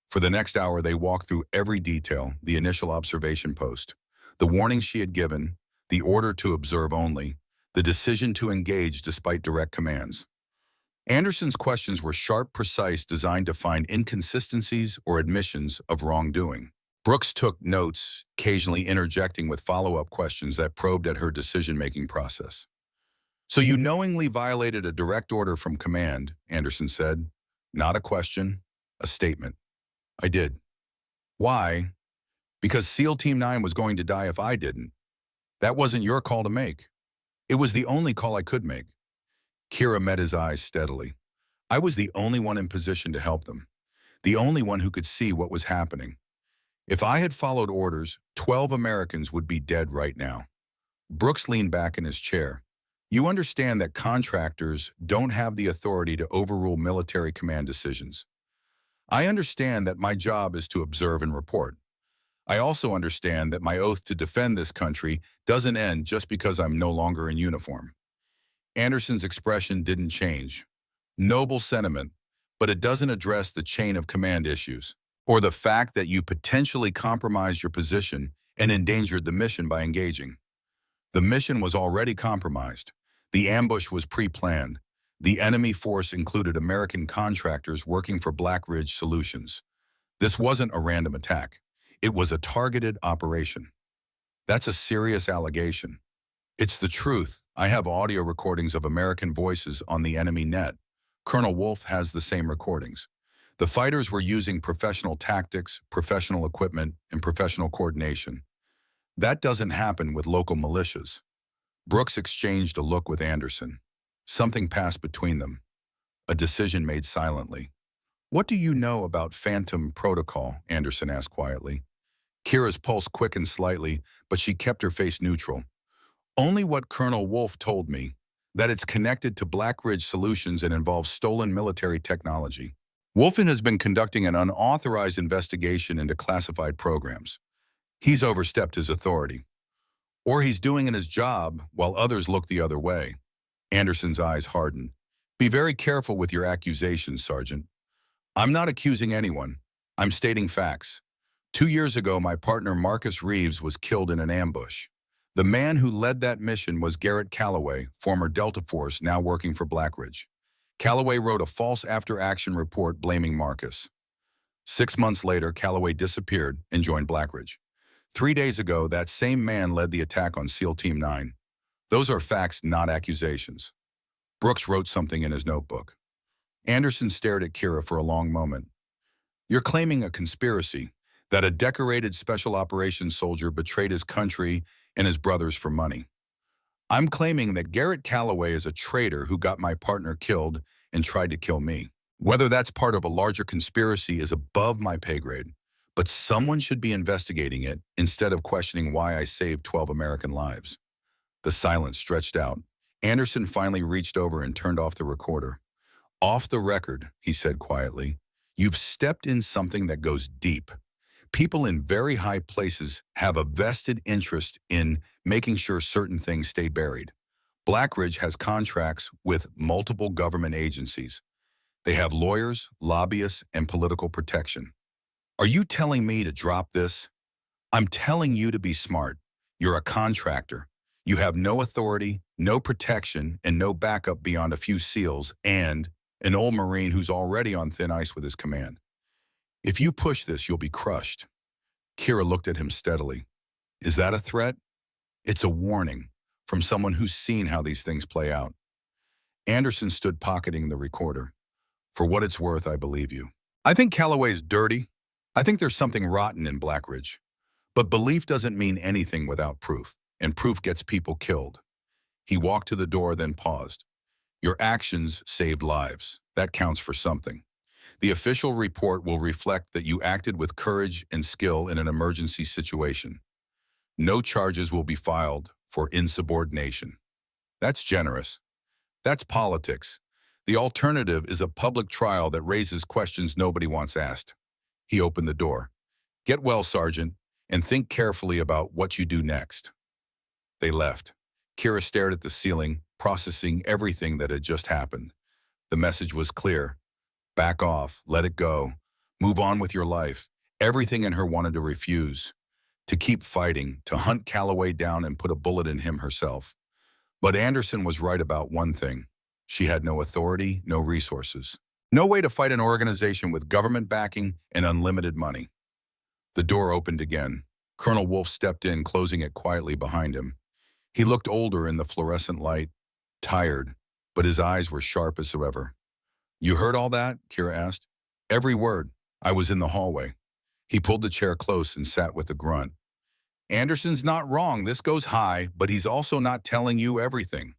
For the next hour, they walked through every detail, the initial observation post, the warning she had given, the order to observe only, the decision to engage despite direct commands. Anderson's questions were sharp, precise, designed to find inconsistencies or admissions of wrongdoing. Brooks took notes, occasionally interjecting with follow-up questions that probed at her decision-making process. "So you knowingly violated a direct order from command," Anderson said. "Not a question, a statement." "I did." "Why?" "Because SEAL Team 9 was going to die if I didn't. That wasn't your call to make. It was the only call I could make." Kira met his eyes steadily. "I was the only one in position to help them, the only one who could see what was happening. If I had followed orders, 12 Americans would be dead right now." Brooks leaned back in his chair. "You understand that contractors don't have the authority to overrule military command decisions. I understand that my job is to observe and report. I also understand that my oath to defend this country doesn't end just because I'm no longer in uniform." Anderson's expression didn't change. "Noble sentiment, but it doesn't address the chain of command issues, or the fact that you potentially compromised your position and endangered the mission by engaging. The mission was already compromised. The ambush was pre-planned. The enemy force included American contractors working for Black Ridge Solutions. This wasn't a random attack. It was a targeted operation." "That's a serious allegation." "It's the truth. I have audio recordings of American voices on the enemy net. Colonel Wolf has the same recordings. The fighters were using professional tactics, professional equipment, and professional coordination. That doesn't happen with local militias." Brooks exchanged a look with Anderson. Something passed between them. A decision made silently. "What do you know about Phantom Protocol?" Anderson asked quietly. Kira's pulse quickened slightly, but she kept her face neutral. "Only what Colonel Wolf told me, that it's connected to Black Ridge Solutions and involves stolen military technology. Wolfen has been conducting an unauthorized investigation into classified programs. He's overstepped his authority. Or he's doing his job while others look the other way." Anderson's eyes hardened. "Be very careful with your accusations, Sergeant. I'm not accusing anyone. I'm stating facts. 2 years ago, my partner Marcus Reeves was killed in an ambush. The man who led that mission was Garrett Calloway, former Delta Force, now working for Blackridge. Calloway wrote a false after-action report blaming Marcus. 6 months later, Calloway disappeared and joined Blackridge. 3 days ago, that same man led the attack on SEAL Team 9. Those are facts, not accusations." Brooks wrote something in his notebook. Anderson stared at Kira for a long moment. "You're claiming a conspiracy, that a decorated special operations soldier betrayed his country and his brothers for money. I'm claiming that Garrett Calloway is a traitor who got my partner killed and tried to kill me. Whether that's part of a larger conspiracy is above my pay grade, but someone should be investigating it instead of questioning why I saved 12 American lives." The silence stretched out. Anderson finally reached over and turned off the recorder. "Off the record," he said quietly, "you've stepped in something that goes deep. People in very high places have a vested interest in making sure certain things stay buried. Blackridge has contracts with multiple government agencies. They have lawyers, lobbyists, and political protection. Are you telling me to drop this? I'm telling you to be smart. You're a contractor. You have no authority, no protection, and no backup beyond a few SEALs and an old Marine who's already on thin ice with his command. If you push this, you'll be crushed." Kira looked at him steadily. "Is that a threat?" "It's a warning from someone who's seen how these things play out." Anderson stood pocketing the recorder. "For what it's worth, I believe you. I think Calloway's dirty. I think there's something rotten in Blackridge. But belief doesn't mean anything without proof, and proof gets people killed." He walked to the door, then paused. "Your actions saved lives. That counts for something. The official report will reflect that you acted with courage and skill in an emergency situation. No charges will be filed for insubordination." That's generous. That's politics. The alternative is a public trial that raises questions nobody wants asked. He opened the door. "Get well, Sergeant, and think carefully about what you do next." They left. Kira stared at the ceiling, processing everything that had just happened. The message was clear. Back off, let it go. Move on with your life. Everything in her wanted to refuse, to keep fighting, to hunt Calloway down and put a bullet in him herself. But Anderson was right about one thing. She had no authority, no resources. No way to fight an organization with government backing and unlimited money. The door opened again. Colonel Wolf stepped in, closing it quietly behind him. He looked older in the fluorescent light, tired, but his eyes were sharp as ever. "You heard all that?" Kira asked. "Every word. I was in the hallway." He pulled the chair close and sat with a grunt. "Anderson's not wrong. This goes high, but he's also not telling you everything."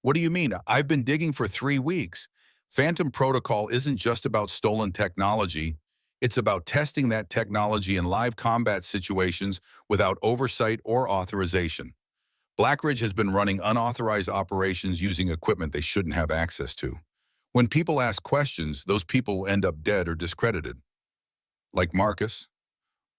"What do you mean? I've been digging for 3 weeks. Phantom Protocol isn't just about stolen technology. It's about testing that technology in live combat situations without oversight or authorization. Blackridge has been running unauthorized operations using equipment they shouldn't have access to. When people ask questions, those people end up dead or discredited. Like Marcus?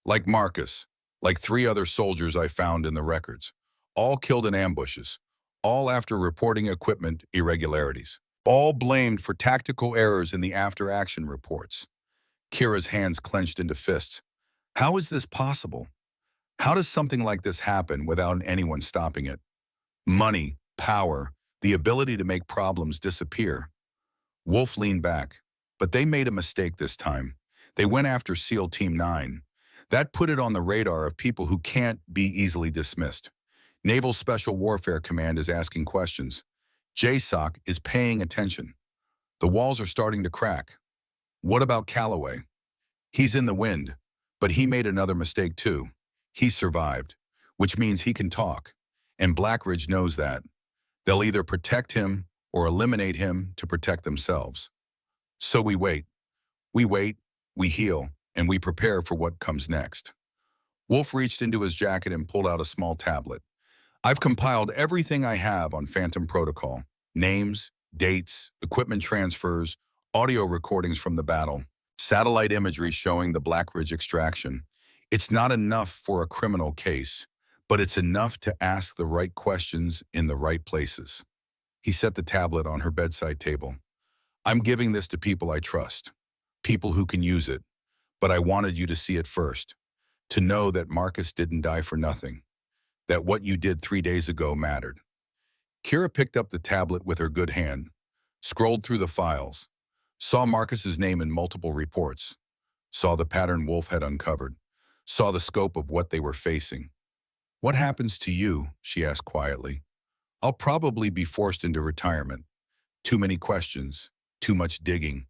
Like Marcus. Like 3 other soldiers I found in the records. All killed in ambushes. All after reporting equipment irregularities. All blamed for tactical errors in the after-action reports." Kira's hands clenched into fists. "How is this possible? How does something like this happen without anyone stopping it? Money, power, the ability to make problems disappear." Wolf leaned back. "But they made a mistake this time. They went after SEAL Team 9. That put it on the radar of people who can't be easily dismissed. Naval Special Warfare Command is asking questions. JSOC is paying attention. The walls are starting to crack. What about Calloway? He's in the wind, but he made another mistake too. He survived, which means he can talk. And Blackridge knows that. They'll either protect him or eliminate him to protect themselves. So we wait. We wait, we heal, and we prepare for what comes next." Wolf reached into his jacket and pulled out a small tablet. "I've compiled everything I have on Phantom Protocol. Names, dates, equipment transfers, audio recordings from the battle, satellite imagery showing the Blackridge extraction. It's not enough for a criminal case, but it's enough to ask the right questions in the right places." He set the tablet on her bedside table. "I'm giving this to people I trust, people who can use it, but I wanted you to see it first, to know that Marcus didn't die for nothing, that what you did 3 days ago mattered." Kira picked up the tablet with her good hand, scrolled through the files, saw Marcus's name in multiple reports, saw the pattern Wolf had uncovered, saw the scope of what they were facing. "What happens to you?" she asked quietly. "I'll probably be forced into retirement. Too many questions, too much digging.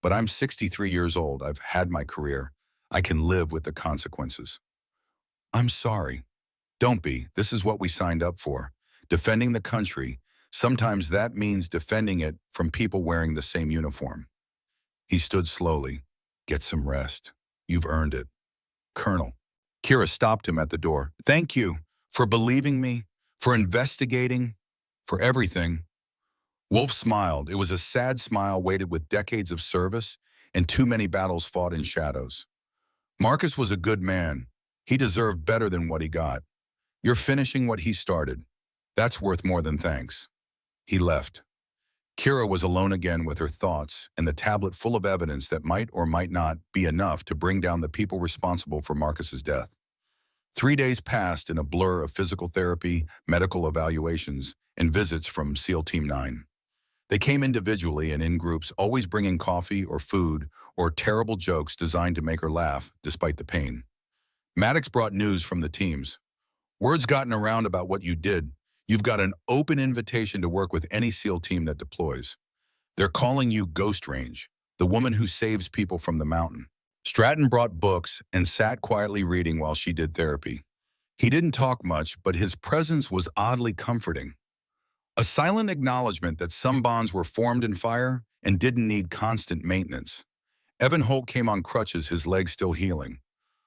But I'm 63 years old. I've had my career. I can live with the consequences." "I'm sorry." "Don't be. This is what we signed up for. Defending the country. Sometimes that means defending it from people wearing the same uniform." He stood slowly. "Get some rest. You've earned it." "Colonel." Kira stopped him at the door. "Thank you for believing me, for investigating, for everything." Wolf smiled. It was a sad smile weighted with decades of service and too many battles fought in shadows. "Marcus was a good man. He deserved better than what he got. You're finishing what he started. That's worth more than thanks." He left. Kira was alone again with her thoughts and the tablet full of evidence that might or might not be enough to bring down the people responsible for Marcus's death. 3 days passed in a blur of physical therapy, medical evaluations, and visits from SEAL Team 9. They came individually and in groups, always bringing coffee or food or terrible jokes designed to make her laugh despite the pain. Maddox brought news from the teams. "Word's gotten around about what you did. You've got an open invitation to work with any SEAL team that deploys. They're calling you Ghost Range, the woman who saves people from the mountain." Stratton brought books and sat quietly reading while she did therapy. He didn't talk much, but his presence was oddly comforting. A silent acknowledgement that some bonds were formed in fire and didn't need constant maintenance. Evan Holt came on crutches, his legs still healing.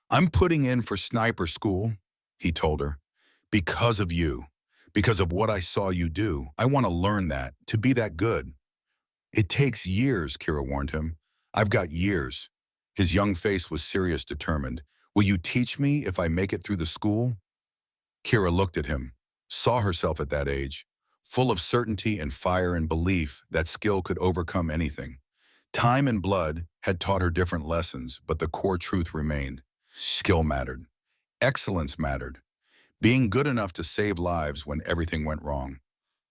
"I'm putting in for sniper school," he told her, "because of you, because of what I saw you do. I want to learn that, to be that good." "It takes years," Kira warned him. "I've got years." His young face was serious, determined. "Will you teach me if I make it through the school?" Kira looked at him, saw herself at that age, full of certainty and fire and belief that skill could overcome anything. Time and blood had taught her different lessons, but the core truth remained. Skill mattered. Excellence mattered. Being good enough to save lives when everything went wrong.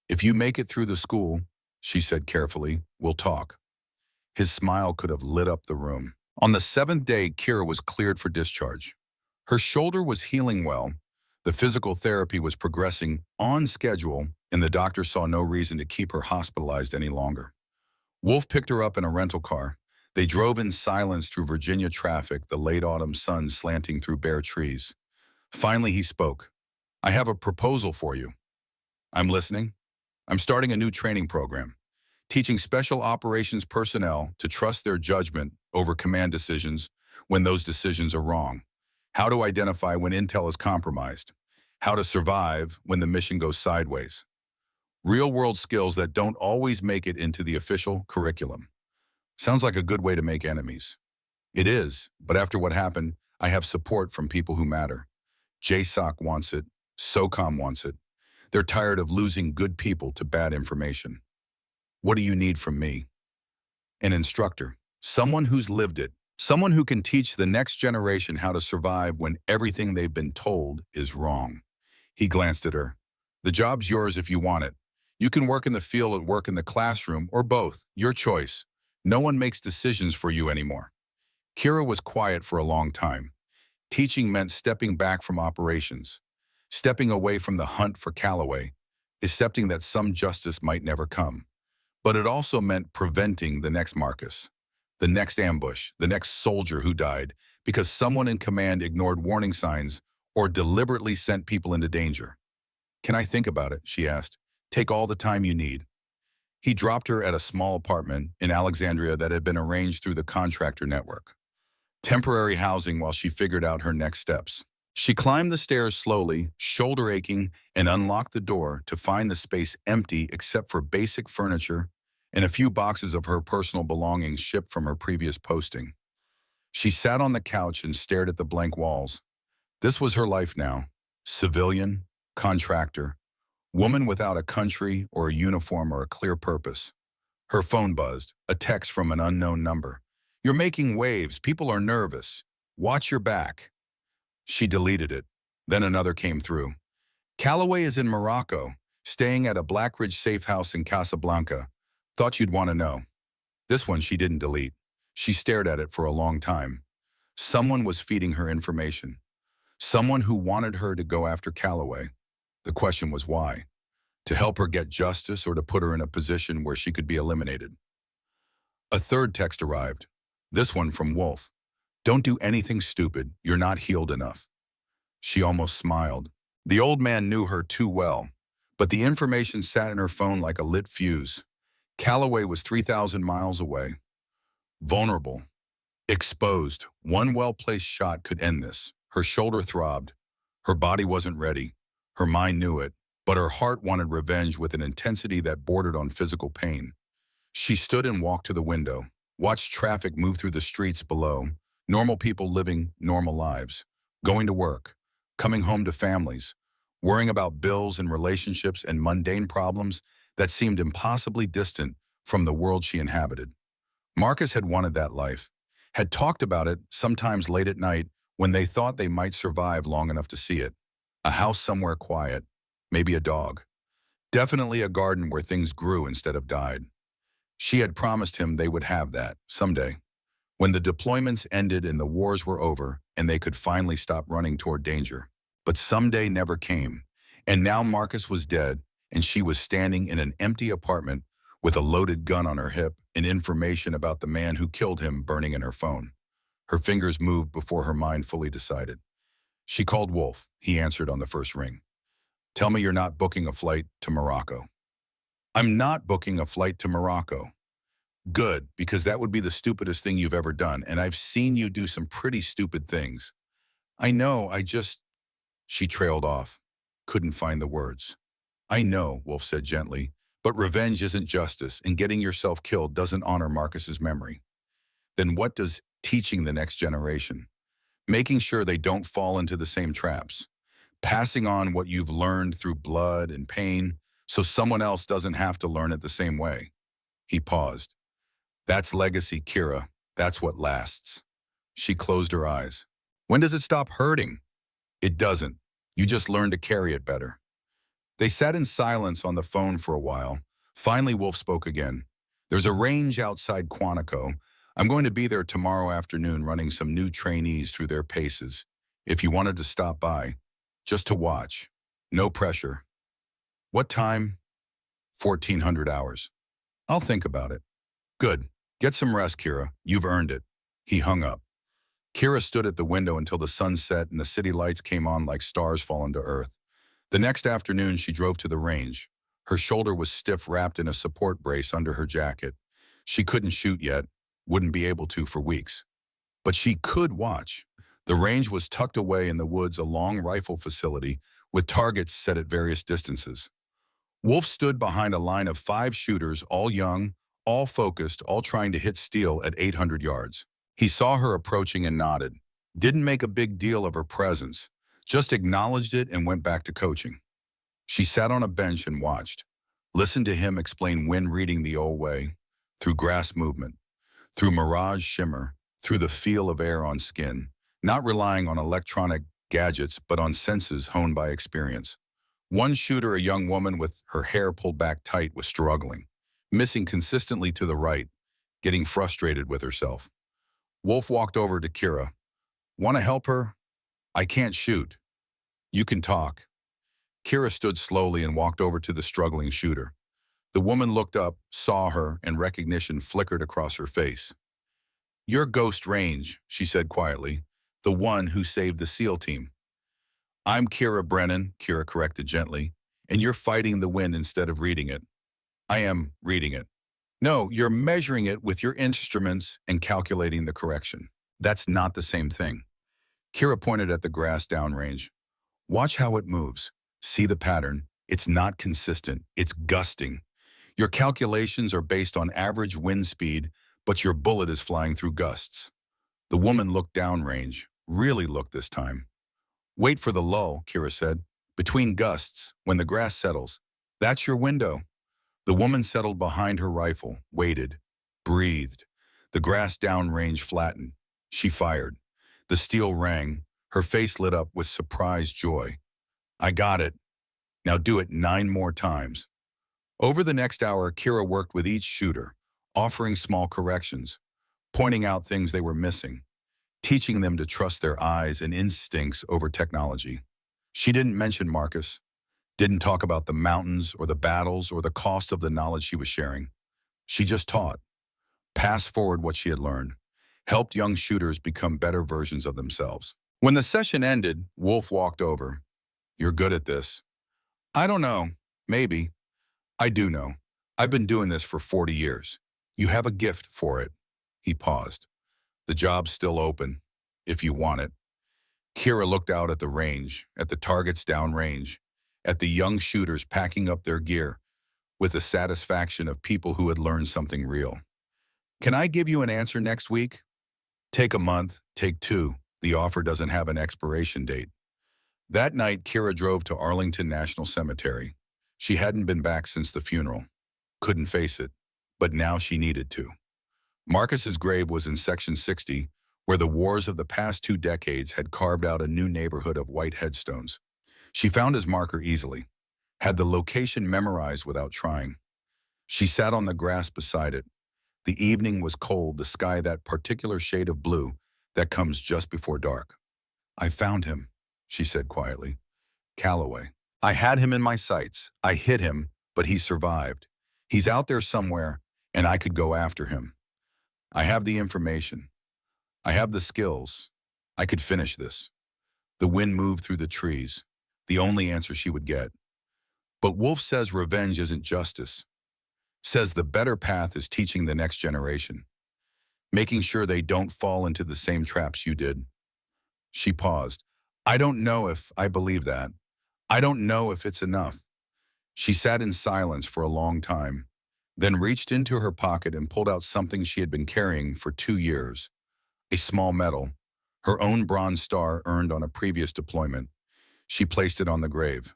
If you make it through the school, she said carefully, we'll talk. His smile could have lit up the room. On the seventh day, Kira was cleared for discharge. Her shoulder was healing well. The physical therapy was progressing on schedule, and the doctor saw no reason to keep her hospitalized any longer. Wolf picked her up in a rental car. They drove in silence through Virginia traffic, the late autumn sun slanting through bare trees. Finally, he spoke. I have a proposal for you. I'm listening. I'm starting a new training program, teaching special operations personnel to trust their judgment over command decisions when those decisions are wrong. How to identify when intel is compromised. How to survive when the mission goes sideways. Real-world skills that don't always make it into the official curriculum. Sounds like a good way to make enemies. It is, but after what happened, I have support from people who matter. JSOC wants it. SOCOM wants it. They're tired of losing good people to bad information. What do you need from me? An instructor. Someone who's lived it. Someone who can teach the next generation how to survive when everything they've been told is wrong. He glanced at her. The job's yours if you want it. You can work in the field or work in the classroom, or both. Your choice. No one makes decisions for you anymore. Kira was quiet for a long time. Teaching meant stepping back from operations, stepping away from the hunt for Calloway, accepting that some justice might never come. But it also meant preventing the next Marcus, the next ambush, the next soldier who died because someone in command ignored warning signs or deliberately sent people into danger. Can I think about it? She asked. Take all the time you need. He dropped her at a small apartment in Alexandria that had been arranged through the contractor network. Temporary housing while she figured out her next steps. She climbed the stairs slowly, shoulder aching, and unlocked the door to find the space empty except for basic furniture and a few boxes of her personal belongings shipped from her previous posting. She sat on the couch and stared at the blank walls. This was her life now. Civilian, contractor, woman without a country or a uniform or a clear purpose. Her phone buzzed, a text from an unknown number. You're making waves. People are nervous. Watch your back. She deleted it. Then another came through. Calloway is in Morocco, staying at a Blackridge safe house in Casablanca. Thought you'd want to know. This one she didn't delete. She stared at it for a long time. Someone was feeding her information. Someone who wanted her to go after Calloway. The question was why? To help her get justice or to put her in a position where she could be eliminated? A third text arrived. This one from Wolf. Don't do anything stupid. You're not healed enough. She almost smiled. The old man knew her too well, but the information sat in her phone like a lit fuse. Calloway was 3,000 miles away. Vulnerable. Exposed. One well-placed shot could end this. Her shoulder throbbed. Her body wasn't ready. Her mind knew it, but her heart wanted revenge with an intensity that bordered on physical pain. She stood and walked to the window, watched traffic move through the streets below, normal people living normal lives, going to work, coming home to families, worrying about bills and relationships and mundane problems that seemed impossibly distant from the world she inhabited. Marcus had wanted that life, had talked about it sometimes late at night when they thought they might survive long enough to see it. A house somewhere quiet, maybe a dog. Definitely a garden where things grew instead of died. She had promised him they would have that, someday. When the deployments ended and the wars were over and they could finally stop running toward danger. But someday never came, and now Marcus was dead and she was standing in an empty apartment with a loaded gun on her hip and information about the man who killed him burning in her phone. Her fingers moved before her mind fully decided. She called Wolf. He answered on the first ring. Tell me you're not booking a flight to Morocco. I'm not booking a flight to Morocco. Good, because that would be the stupidest thing you've ever done, and I've seen you do some pretty stupid things. I know, She trailed off, couldn't find the words. I know, Wolf said gently, but revenge isn't justice, and getting yourself killed doesn't honor Marcus's memory. Then what does teaching the next generation? Making sure they don't fall into the same traps. Passing on what you've learned through blood and pain so someone else doesn't have to learn it the same way. He paused. That's legacy, Kira. That's what lasts. She closed her eyes. When does it stop hurting? It doesn't. You just learn to carry it better. They sat in silence on the phone for a while. Finally, Wolf spoke again. There's a range outside Quantico. I'm going to be there tomorrow afternoon running some new trainees through their paces. If you wanted to stop by, just to watch. No pressure. What time? 1400 hours. I'll think about it. Good. Get some rest, Kira. You've earned it. He hung up. Kira stood at the window until the sun set and the city lights came on like stars fallen to earth. The next afternoon, she drove to the range. Her shoulder was stiff, wrapped in a support brace under her jacket. She couldn't shoot yet, wouldn't be able to for weeks. But she could watch. The range was tucked away in the woods, a long rifle facility with targets set at various distances. Wolf stood behind a line of 5 shooters, all young, all focused, all trying to hit steel at 800 yards. He saw her approaching and nodded. Didn't make a big deal of her presence, just acknowledged it and went back to coaching. She sat on a bench and watched, listened to him explain wind reading the old way, through grass movement, through mirage shimmer, through the feel of air on skin, not relying on electronic gadgets but on senses honed by experience. One shooter, a young woman with her hair pulled back tight, was struggling, missing consistently to the right, getting frustrated with herself. Wolf walked over to Kira. Want to help her? I can't shoot. You can talk. Kira stood slowly and walked over to the struggling shooter. The woman looked up, saw her, and recognition flickered across her face. You're Ghost Range, she said quietly, the one who saved the SEAL team. I'm Kira Brennan, Kira corrected gently, and you're fighting the wind instead of reading it. I am reading it. No, you're measuring it with your instruments and calculating the correction. That's not the same thing. Kira pointed at the grass downrange. Watch how it moves. See the pattern. It's not consistent. It's gusting. Your calculations are based on average wind speed, but your bullet is flying through gusts. The woman looked downrange, really looked this time. Wait for the lull, Kira said. Between gusts, when the grass settles. That's your window. The woman settled behind her rifle, waited, breathed. The grass downrange flattened. She fired. The steel rang. Her face lit up with surprised joy. I got it. Now do it 9 more times. Over the next hour, Kira worked with each shooter, offering small corrections, pointing out things they were missing, teaching them to trust their eyes and instincts over technology. She didn't mention Marcus, didn't talk about the mountains or the battles or the cost of the knowledge she was sharing. She just taught, passed forward what she had learned, helped young shooters become better versions of themselves. When the session ended, Wolf walked over. You're good at this. I don't know. Maybe. I do know. I've been doing this for 40 years. You have a gift for it. He paused. The job's still open, if you want it. Kira looked out at the range, at the targets downrange, at the young shooters packing up their gear, with the satisfaction of people who had learned something real. Can I give you an answer next week? Take a month, take 2. The offer doesn't have an expiration date. That night, Kira drove to Arlington National Cemetery. She hadn't been back since the funeral. Couldn't face it, but now she needed to. Marcus's grave was in Section 60, where the wars of the past 2 decades had carved out a new neighborhood of white headstones. She found his marker easily, had the location memorized without trying. She sat on the grass beside it. The evening was cold, the sky that particular shade of blue that comes just before dark. I found him, she said quietly. Calloway. I had him in my sights. I hit him, but he survived. He's out there somewhere, and I could go after him. I have the information. I have the skills. I could finish this. The wind moved through the trees, the only answer she would get. But Wolf says revenge isn't justice. Says the better path is teaching the next generation, making sure they don't fall into the same traps you did. She paused. I don't know if I believe that. I don't know if it's enough. She sat in silence for a long time, then reached into her pocket and pulled out something she had been carrying for 2 years. A small medal, her own bronze star earned on a previous deployment. She placed it on the grave.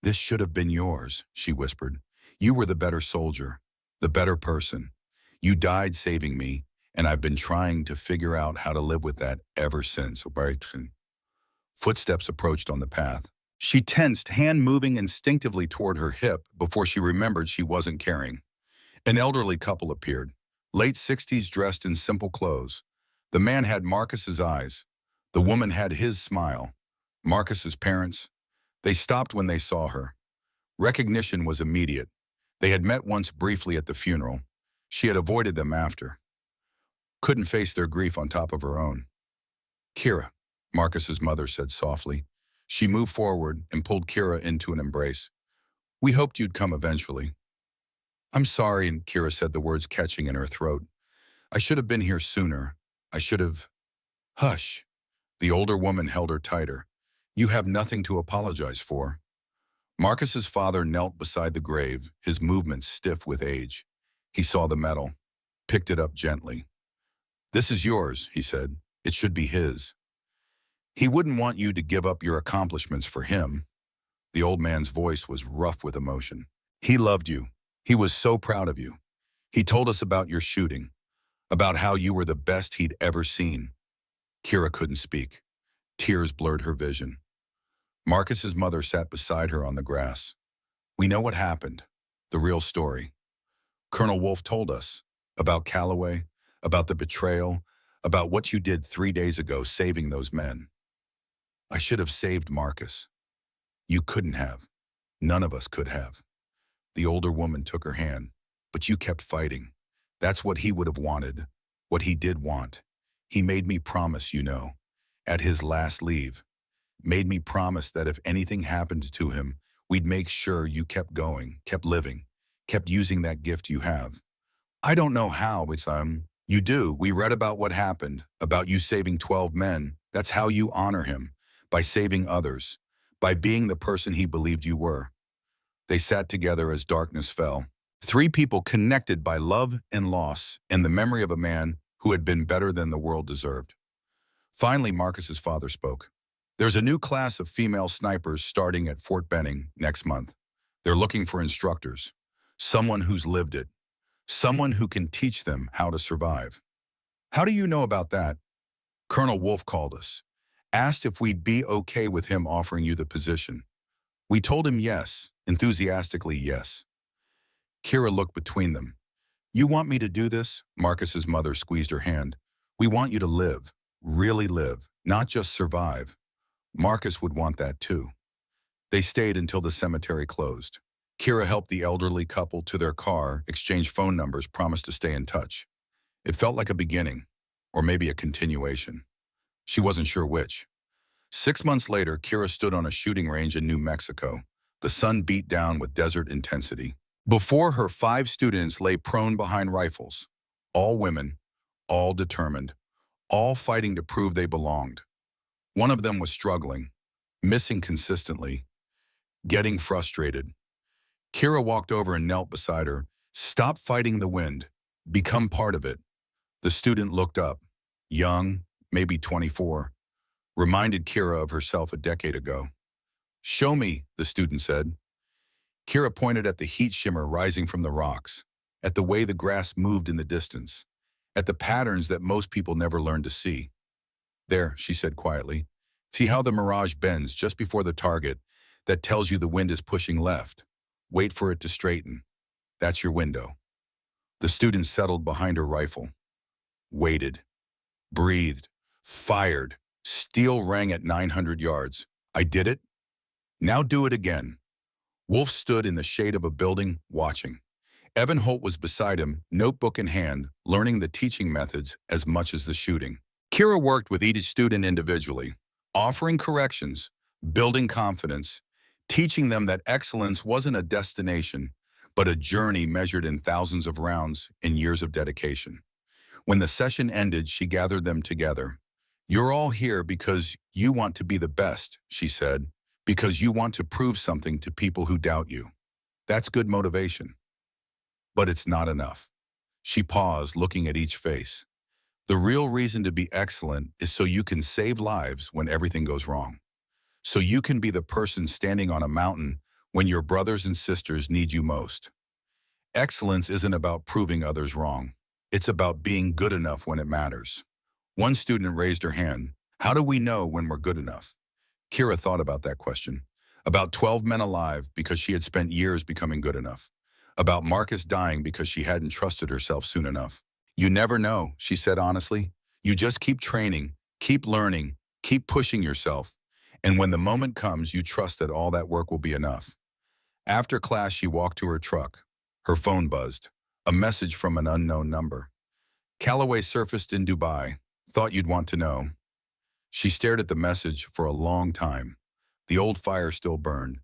This should have been yours, she whispered. You were the better soldier, the better person. You died saving me, and I've been trying to figure out how to live with that ever since. Footsteps approached on the path. She tensed, hand moving instinctively toward her hip before she remembered she wasn't carrying. An elderly couple appeared, late 60s dressed in simple clothes. The man had Marcus's eyes. The woman had his smile. Marcus's parents, they stopped when they saw her. Recognition was immediate. They had met once briefly at the funeral. She had avoided them after. Couldn't face their grief on top of her own. Kira, Marcus's mother said softly. She moved forward and pulled Kira into an embrace. We hoped you'd come eventually. I'm sorry, and Kira said, the words catching in her throat. I should have been here sooner. I should have... Hush. The older woman held her tighter. You have nothing to apologize for. Marcus's father knelt beside the grave, his movements stiff with age. He saw the medal, picked it up gently. This is yours, he said. It should be his. He wouldn't want you to give up your accomplishments for him. The old man's voice was rough with emotion. He loved you. He was so proud of you. He told us about your shooting, about how you were the best he'd ever seen. Kira couldn't speak. Tears blurred her vision. Marcus's mother sat beside her on the grass. We know what happened, the real story. Colonel Wolf told us about Calloway, about the betrayal, about what you did 3 days ago saving those men. I should have saved Marcus. You couldn't have. None of us could have. The older woman took her hand. But you kept fighting. That's what he would have wanted, what he did want. He made me promise, at his last leave. Made me promise that if anything happened to him, we'd make sure you kept going, kept living, kept using that gift you have. I don't know how, but you do. We read about what happened, about you saving 12 men. That's how you honor him, by saving others, by being the person he believed you were. They sat together as darkness fell. 3 people connected by love and loss and the memory of a man who had been better than the world deserved. Finally, Marcus's father spoke. There's a new class of female snipers starting at Fort Benning next month. They're looking for instructors, someone who's lived it, someone who can teach them how to survive. How do you know about that? Colonel Wolf called us, asked if we'd be okay with him offering you the position. We told him yes, enthusiastically yes. Kira looked between them. You want me to do this? Marcus's mother squeezed her hand. We want you to live, really live, not just survive. Marcus would want that too. They stayed until the cemetery closed. Kira helped the elderly couple to their car, exchanged phone numbers, promised to stay in touch. It felt like a beginning, or maybe a continuation. She wasn't sure which. 6 months later, Kira stood on a shooting range in New Mexico. The sun beat down with desert intensity. Before her, 5 students lay prone behind rifles. All women, all determined, all fighting to prove they belonged. One of them was struggling, missing consistently, getting frustrated. Kira walked over and knelt beside her. Stop fighting the wind. Become part of it. The student looked up, young, maybe 24, reminded Kira of herself a decade ago. Show me, the student said. Kira pointed at the heat shimmer rising from the rocks, at the way the grass moved in the distance, at the patterns that most people never learn to see. There, she said quietly. See how the mirage bends just before the target? That tells you the wind is pushing left. Wait for it to straighten. That's your window. The student settled behind her rifle. Waited. Breathed. Fired. Steel rang at 900 yards. I did it. Now do it again. Wolf stood in the shade of a building, watching. Evan Holt was beside him, notebook in hand, learning the teaching methods as much as the shooting. Kira worked with each student individually, offering corrections, building confidence, teaching them that excellence wasn't a destination, but a journey measured in thousands of rounds and years of dedication. When the session ended, she gathered them together. You're all here because you want to be the best, she said, because you want to prove something to people who doubt you. That's good motivation. But it's not enough. She paused, looking at each face. The real reason to be excellent is so you can save lives when everything goes wrong. So you can be the person standing on a mountain when your brothers and sisters need you most. Excellence isn't about proving others wrong. It's about being good enough when it matters. One student raised her hand. How do we know when we're good enough? Kira thought about that question. About 12 men alive because she had spent years becoming good enough. About Marcus dying because she hadn't trusted herself soon enough. You never know, she said honestly. You just keep training, keep learning, keep pushing yourself. And when the moment comes, you trust that all that work will be enough. After class, she walked to her truck. Her phone buzzed. A message from an unknown number. Callaway surfaced in Dubai. Thought you'd want to know. She stared at the message for a long time. The old fire still burned.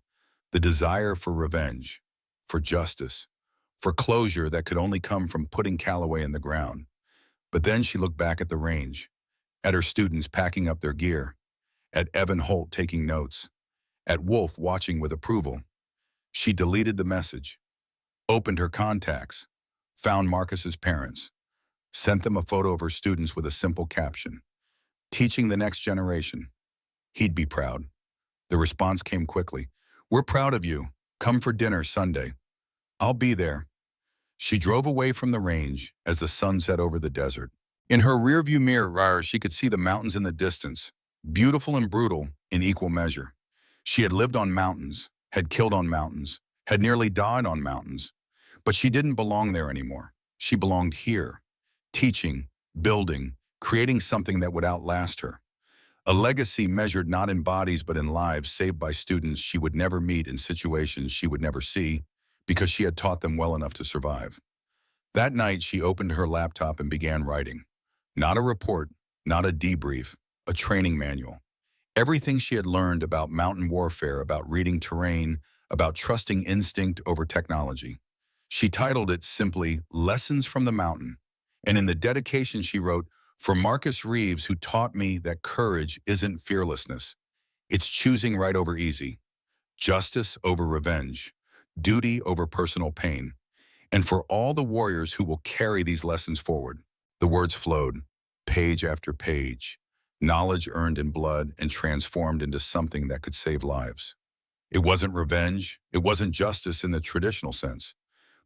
The desire for revenge, for justice, for closure that could only come from putting Callaway in the ground. But then she looked back at the range, at her students packing up their gear, at Evan Holt taking notes, at Wolf watching with approval. She deleted the message, opened her contacts, found Marcus's parents, sent them a photo of her students with a simple caption, teaching the next generation. He'd be proud. The response came quickly. We're proud of you. Come for dinner Sunday. I'll be there. She drove away from the range as the sun set over the desert. In her rearview mirror, she could see the mountains in the distance, beautiful and brutal in equal measure. She had lived on mountains, had killed on mountains, had nearly died on mountains. But she didn't belong there anymore. She belonged here, teaching, building, creating something that would outlast her. A legacy measured not in bodies but in lives saved by students she would never meet in situations she would never see because she had taught them well enough to survive. That night, she opened her laptop and began writing. Not a report, not a debrief, a training manual. Everything she had learned about mountain warfare, about reading terrain, about trusting instinct over technology. She titled it simply, Lessons from the Mountain. And in the dedication she wrote, for Marcus Reeves, who taught me that courage isn't fearlessness. It's choosing right over easy, justice over revenge, duty over personal pain. And for all the warriors who will carry these lessons forward. The words flowed, page after page, knowledge earned in blood and transformed into something that could save lives. It wasn't revenge, it wasn't justice in the traditional sense,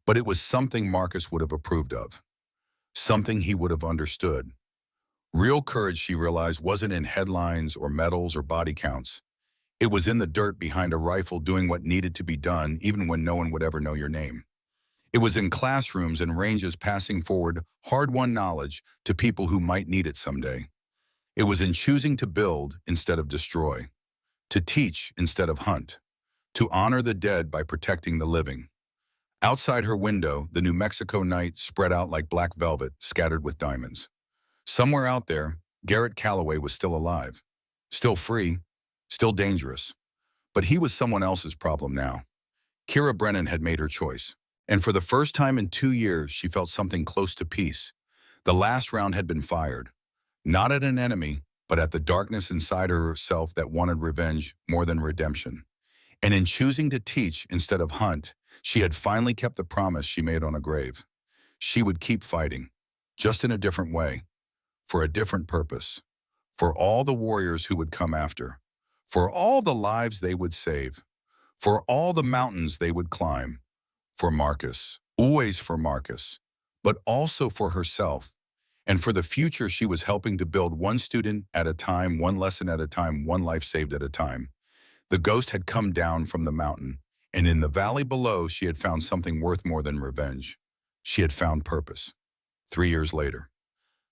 but it was something Marcus would have approved of, something he would have understood. Real courage, she realized, wasn't in headlines or medals or body counts. It was in the dirt behind a rifle doing what needed to be done, even when no one would ever know your name. It was in classrooms and ranges passing forward hard-won knowledge to people who might need it someday. It was in choosing to build instead of destroy, to teach instead of hunt, to honor the dead by protecting the living. Outside her window, the New Mexico night spread out like black velvet scattered with diamonds. Somewhere out there, Garrett Callaway was still alive, still free, still dangerous. But he was someone else's problem now. Kira Brennan had made her choice. And for the first time in 2 years, she felt something close to peace. The last round had been fired, not at an enemy, but at the darkness inside herself that wanted revenge more than redemption. And in choosing to teach instead of hunt, she had finally kept the promise she made on a grave. She would keep fighting, just in a different way, for a different purpose, for all the warriors who would come after, for all the lives they would save, for all the mountains they would climb, for Marcus, always for Marcus, but also for herself, and for the future she was helping to build, one student at a time, one lesson at a time, one life saved at a time. The ghost had come down from the mountain, and in the valley below she had found something worth more than revenge. She had found purpose. 3 years later.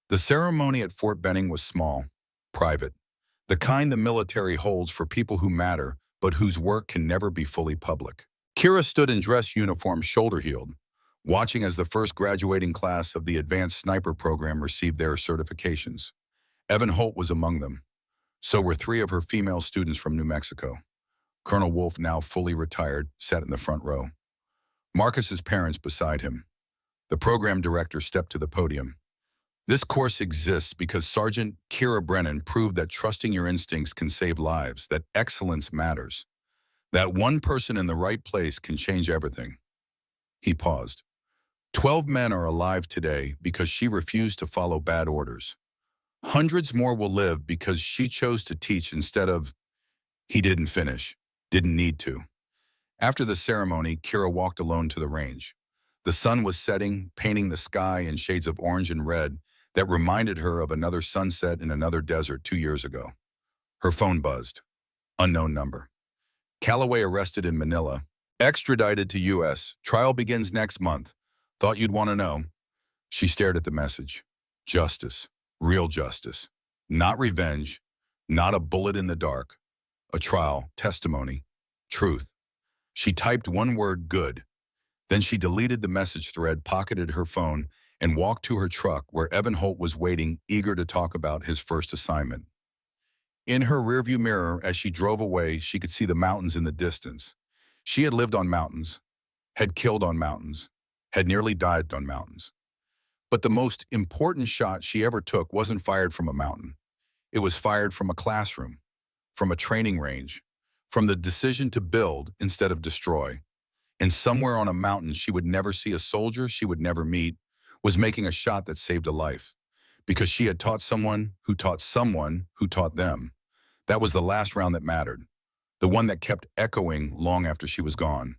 The ceremony at Fort Benning was small, private, the kind the military holds for people who matter, but whose work can never be fully public. Kira stood in dress uniform, shoulder-heeled, watching as the first graduating class of the Advanced Sniper program received their certifications. Evan Holt was among them. So were 3 of her female students from New Mexico. Colonel Wolf, now fully retired, sat in the front row. Marcus's parents beside him. The program director stepped to the podium. This course exists because Sergeant Kira Brennan proved that trusting your instincts can save lives, that excellence matters, that one person in the right place can change everything. He paused. 12 men are alive today because she refused to follow bad orders. Hundreds more will live because she chose to teach instead of... He didn't finish, didn't need to. After the ceremony, Kira walked alone to the range. The sun was setting, painting the sky in shades of orange and red that reminded her of another sunset in another desert 2 years ago. Her phone buzzed. Unknown number. Calloway arrested in Manila. Extradited to U.S. Trial begins next month. Thought you'd want to know. She stared at the message. Justice. Real justice. Not revenge. Not a bullet in the dark. A trial. Testimony. Truth. She typed one word, good. Then she deleted the message thread, pocketed her phone, and walked to her truck where Evan Holt was waiting, eager to talk about his first assignment. In her rearview mirror, as she drove away, she could see the mountains in the distance. She had lived on mountains, had killed on mountains, had nearly died on mountains. But the most important shot she ever took wasn't fired from a mountain. It was fired from a classroom, from a training range, from the decision to build instead of destroy. And somewhere on a mountain she would never see, a soldier she would never meet was making a shot that saved a life. Because she had taught someone who taught someone who taught them. That was the last round that mattered, the one that kept echoing long after she was gone.